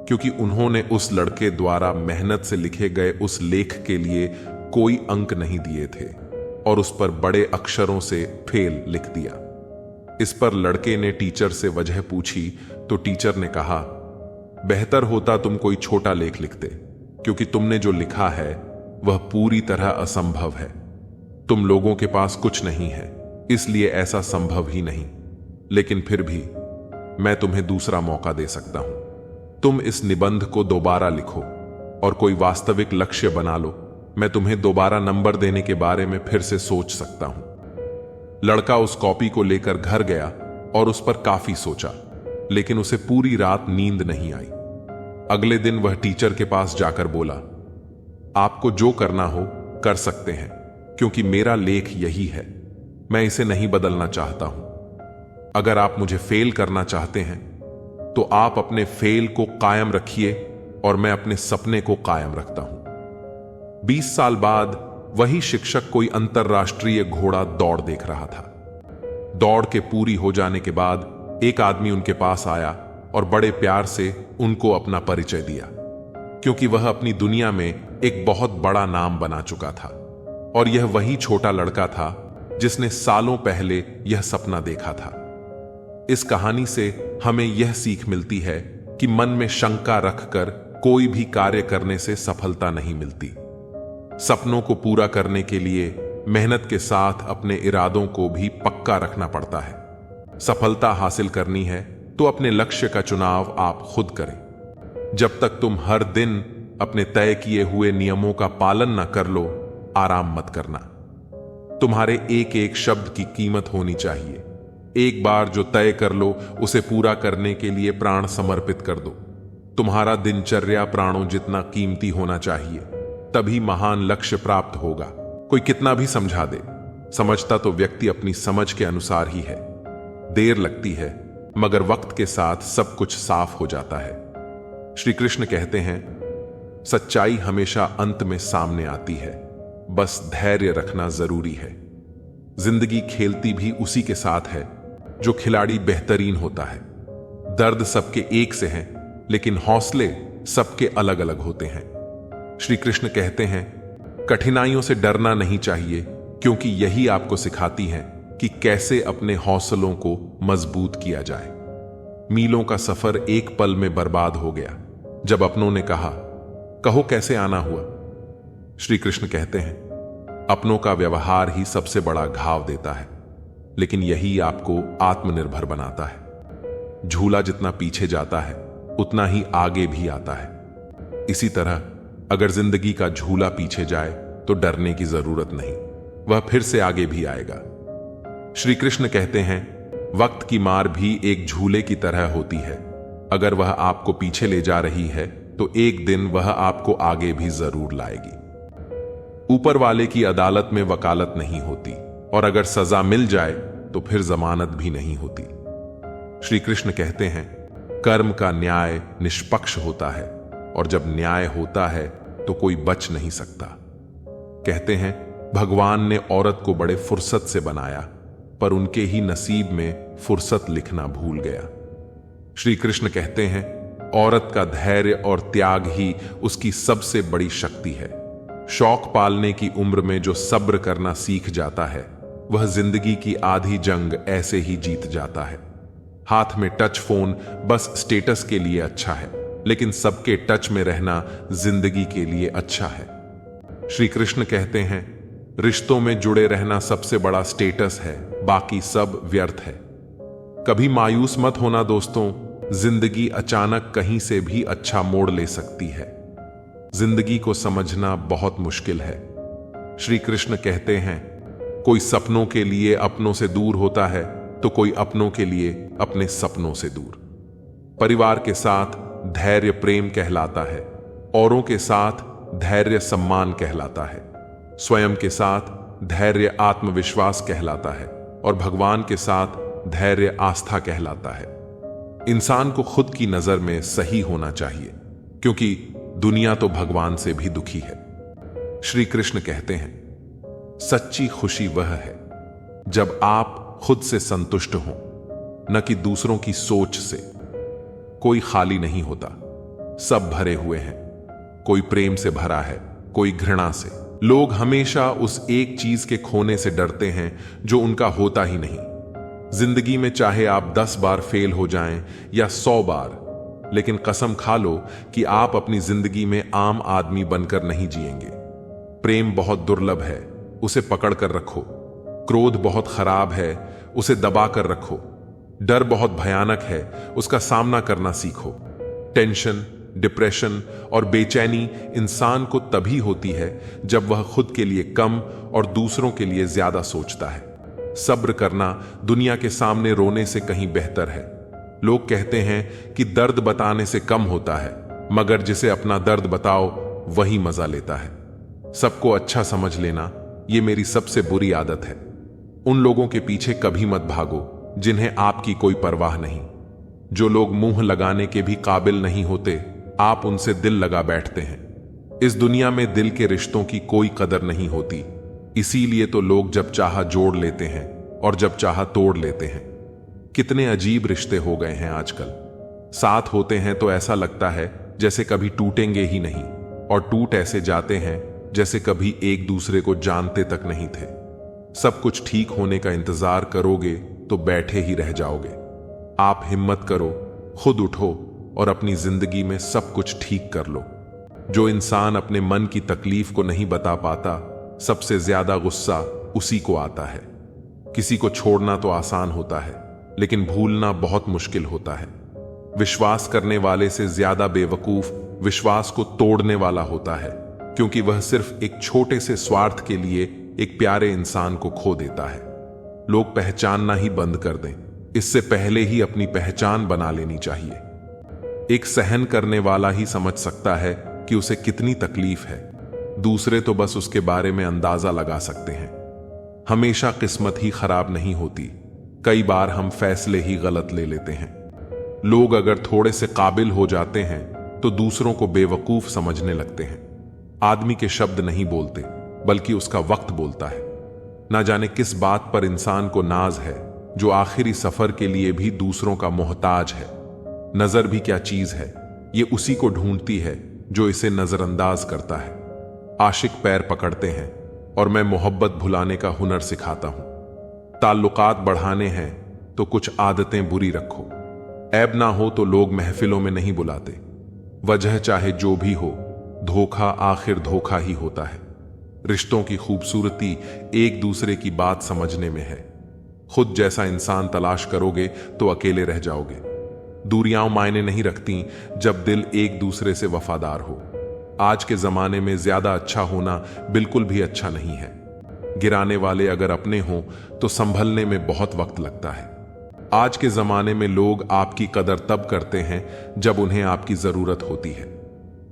क्योंकि उन्होंने उस लड़के द्वारा मेहनत से लिखे गए उस लेख के लिए कोई अंक नहीं दिए थे और उस पर बड़े अक्षरों से फेल लिख दिया। इस पर लड़के ने टीचर से वजह पूछी तो टीचर ने कहा, बेहतर होता तुम कोई छोटा लेख लिखते, क्योंकि तुमने जो लिखा है वह पूरी तरह असंभव है। तुम लोगों के पास कुछ नहीं है, इसलिए ऐसा संभव ही नहीं। लेकिन फिर भी मैं तुम्हें दूसरा मौका दे सकता हूं। तुम इस निबंध को दोबारा लिखो और कोई वास्तविक लक्ष्य बना लो। मैं तुम्हें दोबारा नंबर देने के बारे में फिर से सोच सकता हूं। लड़का उस कॉपी को लेकर घर गया और उस पर काफी सोचा, लेकिन उसे पूरी रात नींद नहीं आई। अगले दिन वह टीचर के पास जाकर बोला, आपको जो करना हो कर सकते हैं, क्योंकि मेरा लेख यही है। मैं इसे नहीं बदलना चाहता हूं। अगर आप मुझे फेल करना चाहते हैं तो आप अपने फेल को कायम रखिए और मैं अपने सपने को कायम रखता हूं। 20 साल बाद वही शिक्षक कोई अंतरराष्ट्रीय घोड़ा दौड़ देख रहा था। दौड़ के पूरी हो जाने के बाद एक आदमी उनके पास आया और बड़े प्यार से उनको अपना परिचय दिया, क्योंकि वह अपनी दुनिया में एक बहुत बड़ा नाम बना चुका था और यह वही छोटा लड़का था जिसने सालों पहले यह सपना देखा था। इस कहानी से हमें यह सीख मिलती है कि मन में शंका रखकर कोई भी कार्य करने से सफलता नहीं मिलती। सपनों को पूरा करने के लिए मेहनत के साथ अपने इरादों को भी पक्का रखना पड़ता है। सफलता हासिल करनी है तो अपने लक्ष्य का चुनाव आप खुद करें। जब तक तुम हर दिन अपने तय किए हुए नियमों का पालन न कर लो, आराम मत करना। तुम्हारे एक एक शब्द की कीमत होनी चाहिए। एक बार जो तय कर लो उसे पूरा करने के लिए प्राण समर्पित कर दो। तुम्हारा दिनचर्या प्राणों जितना कीमती होना चाहिए, तभी महान लक्ष्य प्राप्त होगा। कोई कितना भी समझा दे, समझता तो व्यक्ति अपनी समझ के अनुसार ही है। देर लगती है, मगर वक्त के साथ सब कुछ साफ हो जाता है। श्री कृष्ण कहते हैं, सच्चाई हमेशा अंत में सामने आती है, बस धैर्य रखना जरूरी है। जिंदगी खेलती भी उसी के साथ है जो खिलाड़ी बेहतरीन होता है। दर्द सबके एक से हैं, लेकिन हौसले सबके अलग अलग होते हैं। श्री कृष्ण कहते हैं, कठिनाइयों से डरना नहीं चाहिए, क्योंकि यही आपको सिखाती हैं कि कैसे अपने हौसलों को मजबूत किया जाए। मीलों का सफर एक पल में बर्बाद हो गया जब अपनों ने कहा, कहो कैसे आना हुआ। श्री कृष्ण कहते हैं, अपनों का व्यवहार ही सबसे बड़ा घाव देता है, लेकिन यही आपको आत्मनिर्भर बनाता है। झूला जितना पीछे जाता है उतना ही आगे भी आता है। इसी तरह अगर जिंदगी का झूला पीछे जाए तो डरने की जरूरत नहीं, वह फिर से आगे भी आएगा। श्री कृष्ण कहते हैं, वक्त की मार भी एक झूले की तरह होती है। अगर वह आपको पीछे ले जा रही है तो एक दिन वह आपको आगे भी जरूर लाएगी। ऊपर वाले की अदालत में वकालत नहीं होती, और अगर सजा मिल जाए तो फिर जमानत भी नहीं होती। श्री कृष्ण कहते हैं, कर्म का न्याय निष्पक्ष होता है, और जब न्याय होता है तो कोई बच नहीं सकता। कहते हैं, भगवान ने औरत को बड़े फुर्सत से बनाया, पर उनके ही नसीब में फुर्सत लिखना भूल गया। श्री कृष्ण कहते हैं, औरत का धैर्य और त्याग ही उसकी सबसे बड़ी शक्ति है। शौक पालने की उम्र में जो सब्र करना सीख जाता है, वह जिंदगी की आधी जंग ऐसे ही जीत जाता है। हाथ में टच फोन बस स्टेटस के लिए अच्छा है, लेकिन सबके टच में रहना जिंदगी के लिए अच्छा है। श्री कृष्ण कहते हैं, रिश्तों में जुड़े रहना सबसे बड़ा स्टेटस है, बाकी सब व्यर्थ है। कभी मायूस मत होना दोस्तों, जिंदगी अचानक कहीं से भी अच्छा मोड़ ले सकती है। जिंदगी को समझना बहुत मुश्किल है। श्री कृष्ण कहते हैं, कोई सपनों के लिए अपनों से दूर होता है तो कोई अपनों के लिए अपने सपनों से दूर। परिवार के साथ धैर्य प्रेम कहलाता है, औरों के साथ धैर्य सम्मान कहलाता है, स्वयं के साथ धैर्य आत्मविश्वास कहलाता है, और भगवान के साथ धैर्य आस्था कहलाता है। इंसान को खुद की नजर में सही होना चाहिए, क्योंकि दुनिया तो भगवान से भी दुखी है। श्री कृष्ण कहते हैं, सच्ची खुशी वह है जब आप खुद से संतुष्ट हों, न कि दूसरों की सोच से। कोई खाली नहीं होता, सब भरे हुए हैं। कोई प्रेम से भरा है, कोई घृणा से। लोग हमेशा उस एक चीज के खोने से डरते हैं जो उनका होता ही नहीं। जिंदगी में चाहे आप 10 बार फेल हो जाएं या 100 बार, लेकिन कसम खा लो कि आप अपनी जिंदगी में आम आदमी बनकर नहीं जिएंगे। प्रेम बहुत दुर्लभ है, उसे पकड़ कर रखो। क्रोध बहुत खराब है, उसे दबा कर रखो। डर बहुत भयानक है, उसका सामना करना सीखो। टेंशन, डिप्रेशन और बेचैनी इंसान को तभी होती है जब वह खुद के लिए कम और दूसरों के लिए ज्यादा सोचता है। सब्र करना दुनिया के सामने रोने से कहीं बेहतर है। लोग कहते हैं कि दर्द बताने से कम होता है, मगर जिसे अपना दर्द बताओ वही मजा लेता है। सबको अच्छा समझ लेना ये मेरी सबसे बुरी आदत है। उन लोगों के पीछे कभी मत भागो जिन्हें आपकी कोई परवाह नहीं। जो लोग मुंह लगाने के भी काबिल नहीं होते, आप उनसे दिल लगा बैठते हैं। इस दुनिया में दिल के रिश्तों की कोई कदर नहीं होती, इसीलिए तो लोग जब चाहा जोड़ लेते हैं और जब चाहा तोड़ लेते हैं। कितने अजीब रिश्ते हो गए हैं आजकल। साथ होते हैं तो ऐसा लगता है जैसे कभी टूटेंगे ही नहीं, और टूट ऐसे जाते हैं जैसे कभी एक दूसरे को जानते तक नहीं थे। सब कुछ ठीक होने का इंतजार करोगे तो बैठे ही रह जाओगे। आप हिम्मत करो, खुद उठो और अपनी जिंदगी में सब कुछ ठीक कर लो। जो इंसान अपने मन की तकलीफ को नहीं बता पाता, सबसे ज्यादा गुस्सा उसी को आता है। किसी को छोड़ना तो आसान होता है, लेकिन भूलना बहुत मुश्किल होता है। विश्वास करने वाले से ज्यादा बेवकूफ विश्वास को तोड़ने वाला होता है, क्योंकि वह सिर्फ एक छोटे से स्वार्थ के लिए एक प्यारे इंसान को खो देता है। लोग पहचानना ही बंद कर दें, इससे पहले ही अपनी पहचान बना लेनी चाहिए। एक सहन करने वाला ही समझ सकता है कि उसे कितनी तकलीफ है, दूसरे तो बस उसके बारे में अंदाजा लगा सकते हैं। हमेशा किस्मत ही खराब नहीं होती, कई बार हम फैसले ही गलत ले लेते हैं। लोग अगर थोड़े से काबिल हो जाते हैं तो दूसरों को बेवकूफ समझने लगते हैं। आदमी के शब्द नहीं बोलते, बल्कि उसका वक्त बोलता है। ना जाने किस बात पर इंसान को नाज है, जो आखिरी सफर के लिए भी दूसरों का मोहताज है। नजर भी क्या चीज है, ये उसी को ढूंढती है जो इसे नजरअंदाज करता है। आशिक पैर पकड़ते हैं और मैं मोहब्बत भुलाने का हुनर सिखाता हूं। ताल्लुकात बढ़ाने हैं तो कुछ आदतें बुरी रखो। ऐब ना हो तो लोग महफिलों में नहीं बुलाते। वजह चाहे जो भी हो, धोखा आखिर धोखा ही होता है। रिश्तों की खूबसूरती एक दूसरे की बात समझने में है। खुद जैसा इंसान तलाश करोगे तो अकेले रह जाओगे। दूरियां मायने नहीं रखती जब दिल एक दूसरे से वफादार हो। आज के जमाने में ज्यादा अच्छा होना बिल्कुल भी अच्छा नहीं है। गिराने वाले अगर अपने हों तो संभलने में बहुत वक्त लगता है। आज के जमाने में लोग आपकी कदर तब करते हैं जब उन्हें आपकी जरूरत होती है।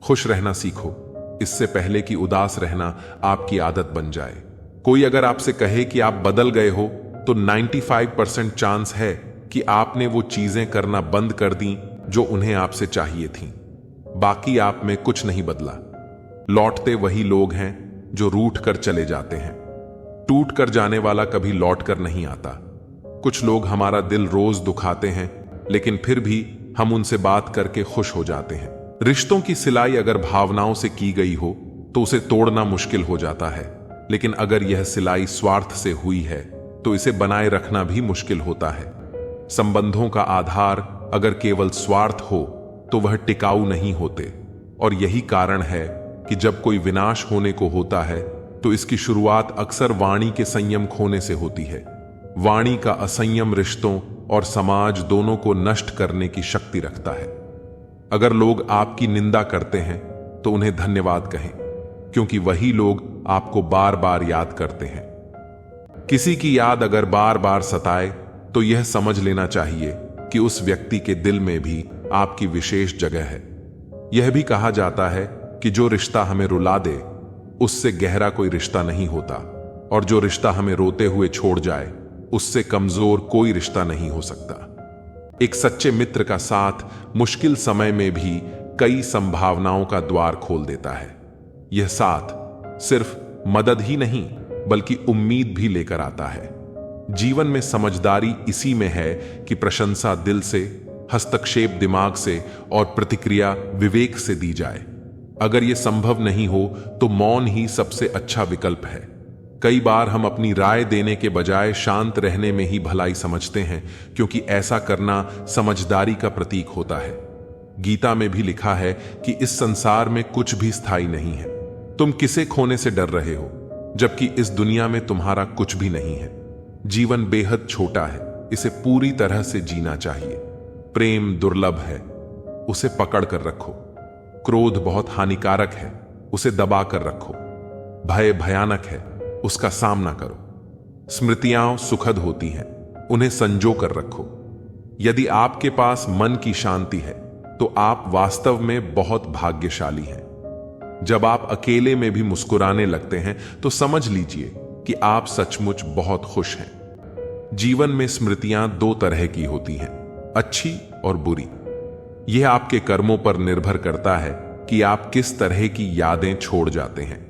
खुश रहना सीखो, इससे पहले कि उदास रहना आपकी आदत बन जाए। कोई अगर आपसे कहे कि आप बदल गए हो तो 95% चांस है कि आपने वो चीजें करना बंद कर दी जो उन्हें आपसे चाहिए थीं। बाकी आप में कुछ नहीं बदला। लौटते वही लोग हैं जो रूठ कर चले जाते हैं। टूट कर जाने वाला कभी लौट कर नहीं आता। कुछ लोग हमारा दिल रोज दुखाते हैं, लेकिन फिर भी हम उनसे बात करके खुश हो जाते हैं। रिश्तों की सिलाई अगर भावनाओं से की गई हो तो उसे तोड़ना मुश्किल हो जाता है, लेकिन अगर यह सिलाई स्वार्थ से हुई है तो इसे बनाए रखना भी मुश्किल होता है। संबंधों का आधार अगर केवल स्वार्थ हो तो वह टिकाऊ नहीं होते, और यही कारण है कि जब कोई विनाश होने को होता है तो इसकी शुरुआत अक्सर वाणी के संयम खोने से होती है। वाणी का असंयम रिश्तों और समाज दोनों को नष्ट करने की शक्ति रखता है। अगर लोग आपकी निंदा करते हैं तो उन्हें धन्यवाद कहें, क्योंकि वही लोग आपको बार बार याद करते हैं। किसी की याद अगर बार बार सताए तो यह समझ लेना चाहिए कि उस व्यक्ति के दिल में भी आपकी विशेष जगह है। यह भी कहा जाता है कि जो रिश्ता हमें रुला दे उससे गहरा कोई रिश्ता नहीं होता, और जो रिश्ता हमें रोते हुए छोड़ जाए उससे कमजोर कोई रिश्ता नहीं हो सकता। एक सच्चे मित्र का साथ मुश्किल समय में भी कई संभावनाओं का द्वार खोल देता है। यह साथ सिर्फ मदद ही नहीं बल्कि उम्मीद भी लेकर आता है। जीवन में समझदारी इसी में है कि प्रशंसा दिल से, हस्तक्षेप दिमाग से और प्रतिक्रिया विवेक से दी जाए। अगर यह संभव नहीं हो तो मौन ही सबसे अच्छा विकल्प है। कई बार हम अपनी राय देने के बजाय शांत रहने में ही भलाई समझते हैं, क्योंकि ऐसा करना समझदारी का प्रतीक होता है। गीता में भी लिखा है कि इस संसार में कुछ भी स्थायी नहीं है। तुम किसे खोने से डर रहे हो, जबकि इस दुनिया में तुम्हारा कुछ भी नहीं है। जीवन बेहद छोटा है, इसे पूरी तरह से जीना चाहिए। प्रेम दुर्लभ है, उसे पकड़ कर रखो। क्रोध बहुत हानिकारक है, उसे दबा कर रखो। भय भयानक है, उसका सामना करो। स्मृतियां सुखद होती हैं, उन्हें संजो कर रखो। यदि आपके पास मन की शांति है तो आप वास्तव में बहुत भाग्यशाली हैं। जब आप अकेले में भी मुस्कुराने लगते हैं तो समझ लीजिए कि आप सचमुच बहुत खुश हैं। जीवन में स्मृतियां दो तरह की होती हैं, अच्छी और बुरी। यह आपके कर्मों पर निर्भर करता है कि आप किस तरह की यादें छोड़ जाते हैं।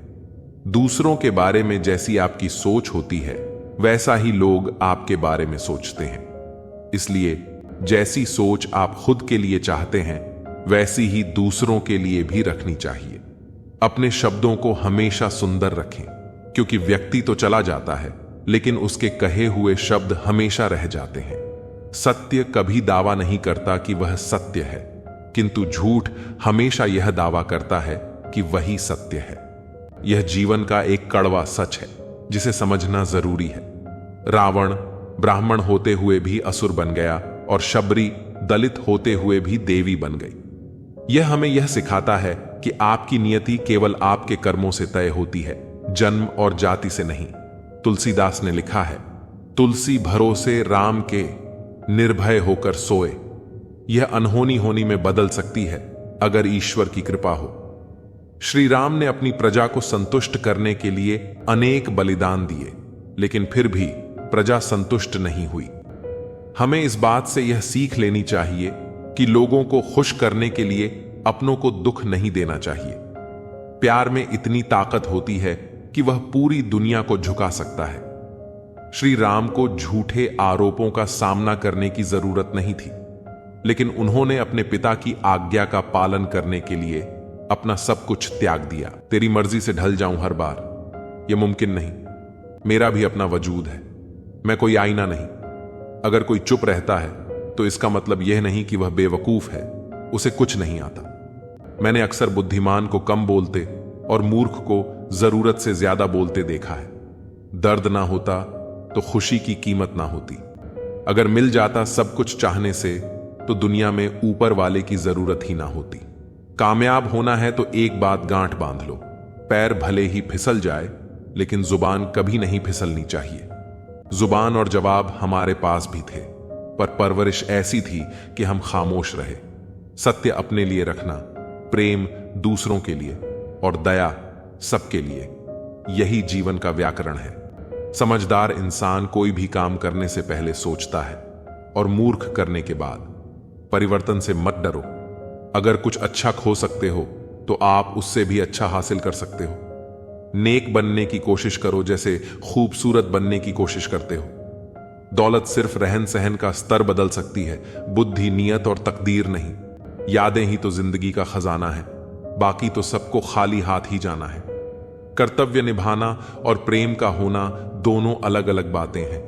दूसरों के बारे में जैसी आपकी सोच होती है वैसा ही लोग आपके बारे में सोचते हैं। इसलिए जैसी सोच आप खुद के लिए चाहते हैं वैसी ही दूसरों के लिए भी रखनी चाहिए। अपने शब्दों को हमेशा सुंदर रखें, क्योंकि व्यक्ति तो चला जाता है लेकिन उसके कहे हुए शब्द हमेशा रह जाते हैं। सत्य कभी दावा नहीं करता कि वह सत्य है, किंतु झूठ हमेशा यह दावा करता है कि वही सत्य है। यह जीवन का एक कड़वा सच है जिसे समझना जरूरी है। रावण ब्राह्मण होते हुए भी असुर बन गया और शबरी दलित होते हुए भी देवी बन गई। यह हमें यह सिखाता है कि आपकी नियति केवल आपके कर्मों से तय होती है, जन्म और जाति से नहीं। तुलसीदास ने लिखा है, तुलसी भरोसे राम के निर्भय होकर सोए। यह अनहोनी होनी में बदल सकती है अगर ईश्वर की कृपा हो। श्री राम ने अपनी प्रजा को संतुष्ट करने के लिए अनेक बलिदान दिए, लेकिन फिर भी प्रजा संतुष्ट नहीं हुई। हमें इस बात से यह सीख लेनी चाहिए कि लोगों को खुश करने के लिए अपनों को दुख नहीं देना चाहिए। प्यार में इतनी ताकत होती है कि वह पूरी दुनिया को झुका सकता है। श्री राम को झूठे आरोपों का सामना करने की जरूरत नहीं थी, लेकिन उन्होंने अपने पिता की आज्ञा का पालन करने के लिए अपना सब कुछ त्याग दिया। तेरी मर्जी से ढल जाऊं हर बार, यह मुमकिन नहीं। मेरा भी अपना वजूद है, मैं कोई आईना नहीं। अगर कोई चुप रहता है तो इसका मतलब यह नहीं कि वह बेवकूफ है, उसे कुछ नहीं आता। मैंने अक्सर बुद्धिमान को कम बोलते और मूर्ख को जरूरत से ज्यादा बोलते देखा है। दर्द ना होता तो खुशी की कीमत ना होती। अगर मिल जाता सब कुछ चाहने से तो दुनिया में ऊपर वाले की जरूरत ही ना होती। कामयाब होना है तो एक बात गांठ बांध लो, पैर भले ही फिसल जाए लेकिन जुबान कभी नहीं फिसलनी चाहिए। जुबान और जवाब हमारे पास भी थे, पर परवरिश ऐसी थी कि हम खामोश रहे। सत्य अपने लिए रखना, प्रेम दूसरों के लिए और दया सबके लिए, यही जीवन का व्याकरण है। समझदार इंसान कोई भी काम करने से पहले सोचता है और मूर्ख करने के बाद। परिवर्तन से मत डरो। अगर कुछ अच्छा खो सकते हो तो आप उससे भी अच्छा हासिल कर सकते हो। नेक बनने की कोशिश करो जैसे खूबसूरत बनने की कोशिश करते हो। दौलत सिर्फ रहन सहन का स्तर बदल सकती है, बुद्धि, नियत और तकदीर नहीं। यादें ही तो जिंदगी का खजाना है, बाकी तो सबको खाली हाथ ही जाना है। कर्तव्य निभाना और प्रेम का होना दोनों अलग अलग बातें हैं।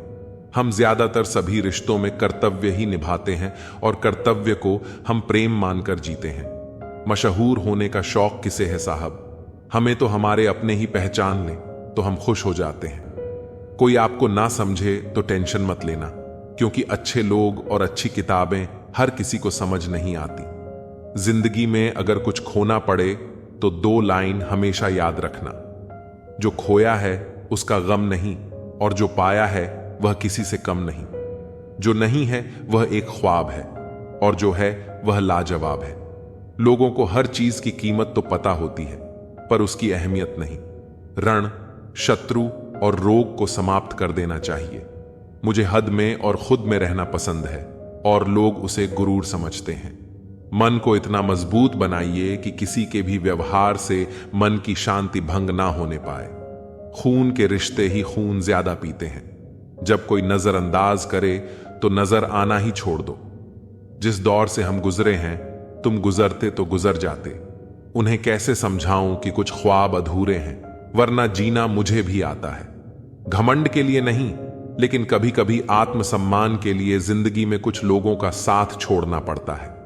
हम ज्यादातर सभी रिश्तों में कर्तव्य ही निभाते हैं और कर्तव्य को हम प्रेम मानकर जीते हैं। मशहूर होने का शौक किसे है साहब? हमें तो हमारे अपने ही पहचान लें तो हम खुश हो जाते हैं। कोई आपको ना समझे तो टेंशन मत लेना, क्योंकि अच्छे लोग और अच्छी किताबें हर किसी को समझ नहीं आती। जिंदगी में अगर कुछ खोना पड़े तो 2 लाइन हमेशा याद रखना, जो खोया है उसका गम नहीं और जो पाया है वह किसी से कम नहीं। जो नहीं है वह एक ख्वाब है और जो है वह लाजवाब है। लोगों को हर चीज की कीमत तो पता होती है, पर उसकी अहमियत नहीं। रण, शत्रु और रोग को समाप्त कर देना चाहिए। मुझे हद में और खुद में रहना पसंद है और लोग उसे गुरूर समझते हैं। मन को इतना मजबूत बनाइए कि किसी के भी व्यवहार से मन की शांति भंग ना होने पाए। खून के रिश्ते ही खून ज्यादा पीते हैं। जब कोई नजरअंदाज करे तो नजर आना ही छोड़ दो। जिस दौर से हम गुजरे हैं, तुम गुजरते तो गुजर जाते। उन्हें कैसे समझाऊं कि कुछ ख्वाब अधूरे हैं, वरना जीना मुझे भी आता है। घमंड के लिए नहीं, लेकिन कभी कभी आत्मसम्मान के लिए जिंदगी में कुछ लोगों का साथ छोड़ना पड़ता है।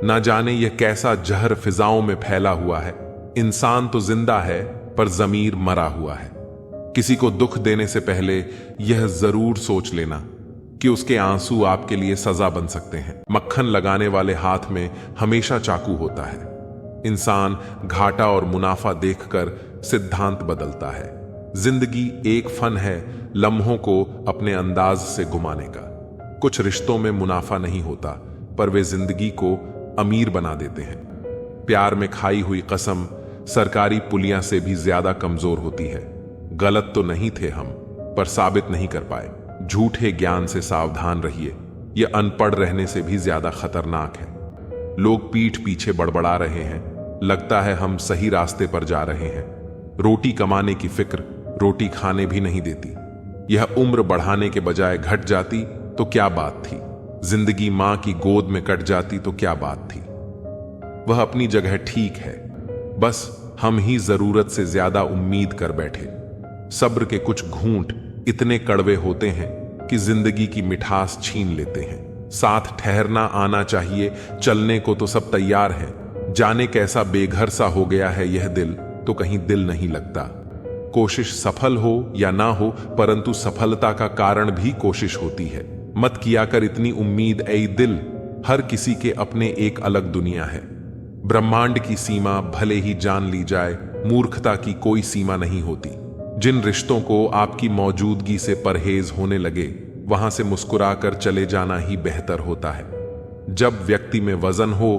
ना जाने यह कैसा जहर फिजाओं में फैला हुआ है। इंसान तो जिंदा है पर जमीर मरा हुआ है। किसी को दुख देने से पहले यह जरूर सोच लेना कि उसके आंसू आपके लिए सजा बन सकते हैं। मक्खन लगाने वाले हाथ में हमेशा चाकू होता है। इंसान घाटा और मुनाफा देखकर सिद्धांत बदलता है। जिंदगी एक फन है लम्हों को अपने अंदाज से घुमाने का। कुछ रिश्तों में मुनाफा नहीं होता, पर वे जिंदगी को अमीर बना देते हैं। प्यार में खाई हुई कसम सरकारी पुलिया से भी ज्यादा कमजोर होती है। गलत तो नहीं थे हम, पर साबित नहीं कर पाए। झूठे ज्ञान से सावधान रहिए, यह अनपढ़ रहने से भी ज्यादा खतरनाक है। लोग पीठ पीछे बड़बड़ा रहे हैं, लगता है हम सही रास्ते पर जा रहे हैं। रोटी कमाने की फिक्र रोटी खाने भी नहीं देती। यह उम्र बढ़ाने के बजाय घट जाती तो क्या बात थी। जिंदगी मां की गोद में कट जाती तो क्या बात थी। वह अपनी जगह ठीक है, बस हम ही जरूरत से ज्यादा उम्मीद कर बैठे। सब्र के कुछ घूंट इतने कड़वे होते हैं कि जिंदगी की मिठास छीन लेते हैं। साथ ठहरना आना चाहिए, चलने को तो सब तैयार हैं। जाने कैसा बेघर सा हो गया है यह दिल, तो कहीं दिल नहीं लगता। कोशिश सफल हो या ना हो, परंतु सफलता का कारण भी कोशिश होती है। मत किया कर इतनी उम्मीद ऐ दिल, हर किसी के अपने एक अलग दुनिया है। ब्रह्मांड की सीमा भले ही जान ली जाए, मूर्खता की कोई सीमा नहीं होती। जिन रिश्तों को आपकी मौजूदगी से परहेज होने लगे, वहां से मुस्कुराकर चले जाना ही बेहतर होता है। जब व्यक्ति में वजन हो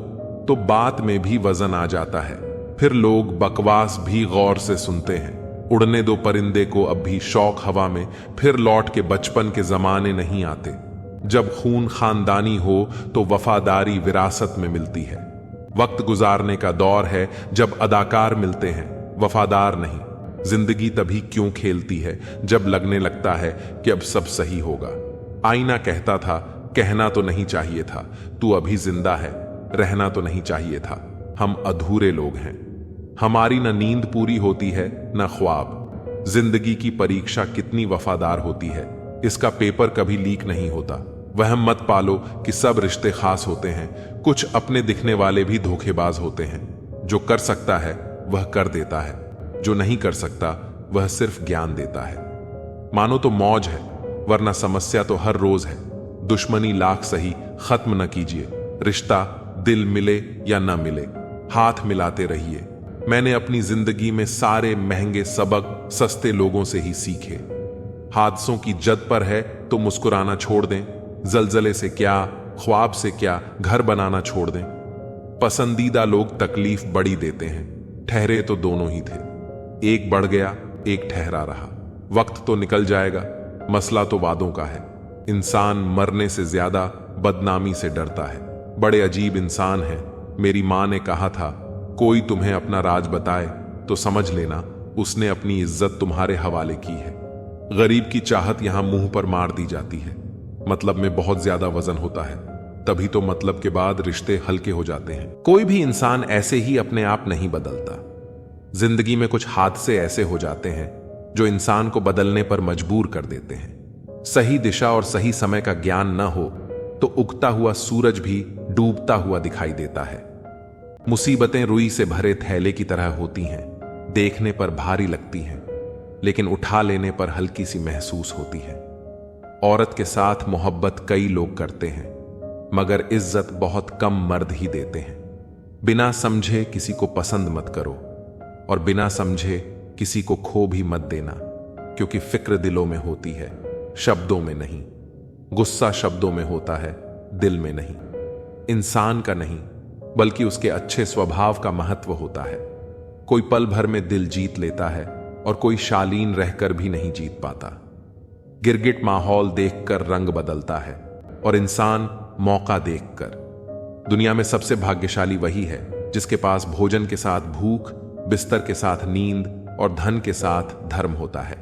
तो बात में भी वजन आ जाता है। फिर लोग बकवास भी गौर से सुनते हैं। उड़ने दो परिंदे को अब भी शौक हवा में, फिर लौट के बचपन के जमाने नहीं आते। जब खून खानदानी हो तो वफादारी विरासत में मिलती है। वक्त गुजारने का दौर है जब अदाकार मिलते हैं, वफादार नहीं। जिंदगी तभी क्यों खेलती है जब लगने लगता है कि अब सब सही होगा। आईना कहता था कहना तो नहीं चाहिए था, तू अभी जिंदा है, रहना तो नहीं चाहिए था। हम अधूरे लोग हैं, हमारी न नींद पूरी होती है न ख्वाब। जिंदगी की परीक्षा कितनी वफादार होती है, इसका पेपर कभी लीक नहीं होता। वहम मत पालो कि सब रिश्ते खास होते हैं, कुछ अपने दिखने वाले भी धोखेबाज होते हैं। जो कर सकता है वह कर देता है, जो नहीं कर सकता वह सिर्फ ज्ञान देता है। मानो तो मौज है, वरना समस्या तो हर रोज है। दुश्मनी लाख सही खत्म न कीजिए, रिश्ता दिल मिले या न मिले हाथ मिलाते रहिए। मैंने अपनी जिंदगी में सारे महंगे सबक सस्ते लोगों से ही सीखे। हादसों की जद पर है तो मुस्कुराना छोड़ दें, जलजले से क्या ख्वाब से क्या घर बनाना छोड़ दें। पसंदीदा लोग तकलीफ बड़ी देते हैं, ठहरे तो दोनों ही थे, एक बढ़ गया एक ठहरा रहा। वक्त तो निकल जाएगा, मसला तो वादों का है। इंसान मरने से ज्यादा बदनामी से डरता है। बड़े अजीब इंसान हैं। मेरी मां ने कहा था कोई तुम्हें अपना राज बताए तो समझ लेना उसने अपनी इज्जत तुम्हारे हवाले की है। गरीब की चाहत यहां मुंह पर मार दी जाती है। मतलब में बहुत ज्यादा वजन होता है, तभी तो मतलब के बाद रिश्ते हल्के हो जाते हैं। कोई भी इंसान ऐसे ही अपने आप नहीं बदलता। जिंदगी में कुछ हादसे ऐसे हो जाते हैं जो इंसान को बदलने पर मजबूर कर देते हैं। सही दिशा और सही समय का ज्ञान न हो तो उगता हुआ सूरज भी डूबता हुआ दिखाई देता है। मुसीबतें रुई से भरे थैले की तरह होती हैं, देखने पर भारी लगती हैं, लेकिन उठा लेने पर हल्की सी महसूस होती है। औरत के साथ मोहब्बत कई लोग करते हैं, मगर इज्जत बहुत कम मर्द ही देते हैं। बिना समझे किसी को पसंद मत करो और बिना समझे किसी को खो भी मत देना, क्योंकि फिक्र दिलों में होती है, शब्दों में नहीं। गुस्सा शब्दों में होता है, दिल में नहीं। इंसान का नहीं बल्कि उसके अच्छे स्वभाव का महत्व होता है। कोई पल भर में दिल जीत लेता है और कोई शालीन रहकर भी नहीं जीत पाता। गिरगिट माहौल देखकर रंग बदलता है और इंसान मौका देखकर। दुनिया में सबसे भाग्यशाली वही है जिसके पास भोजन के साथ भूख, बिस्तर के साथ नींद और धन के साथ धर्म होता है।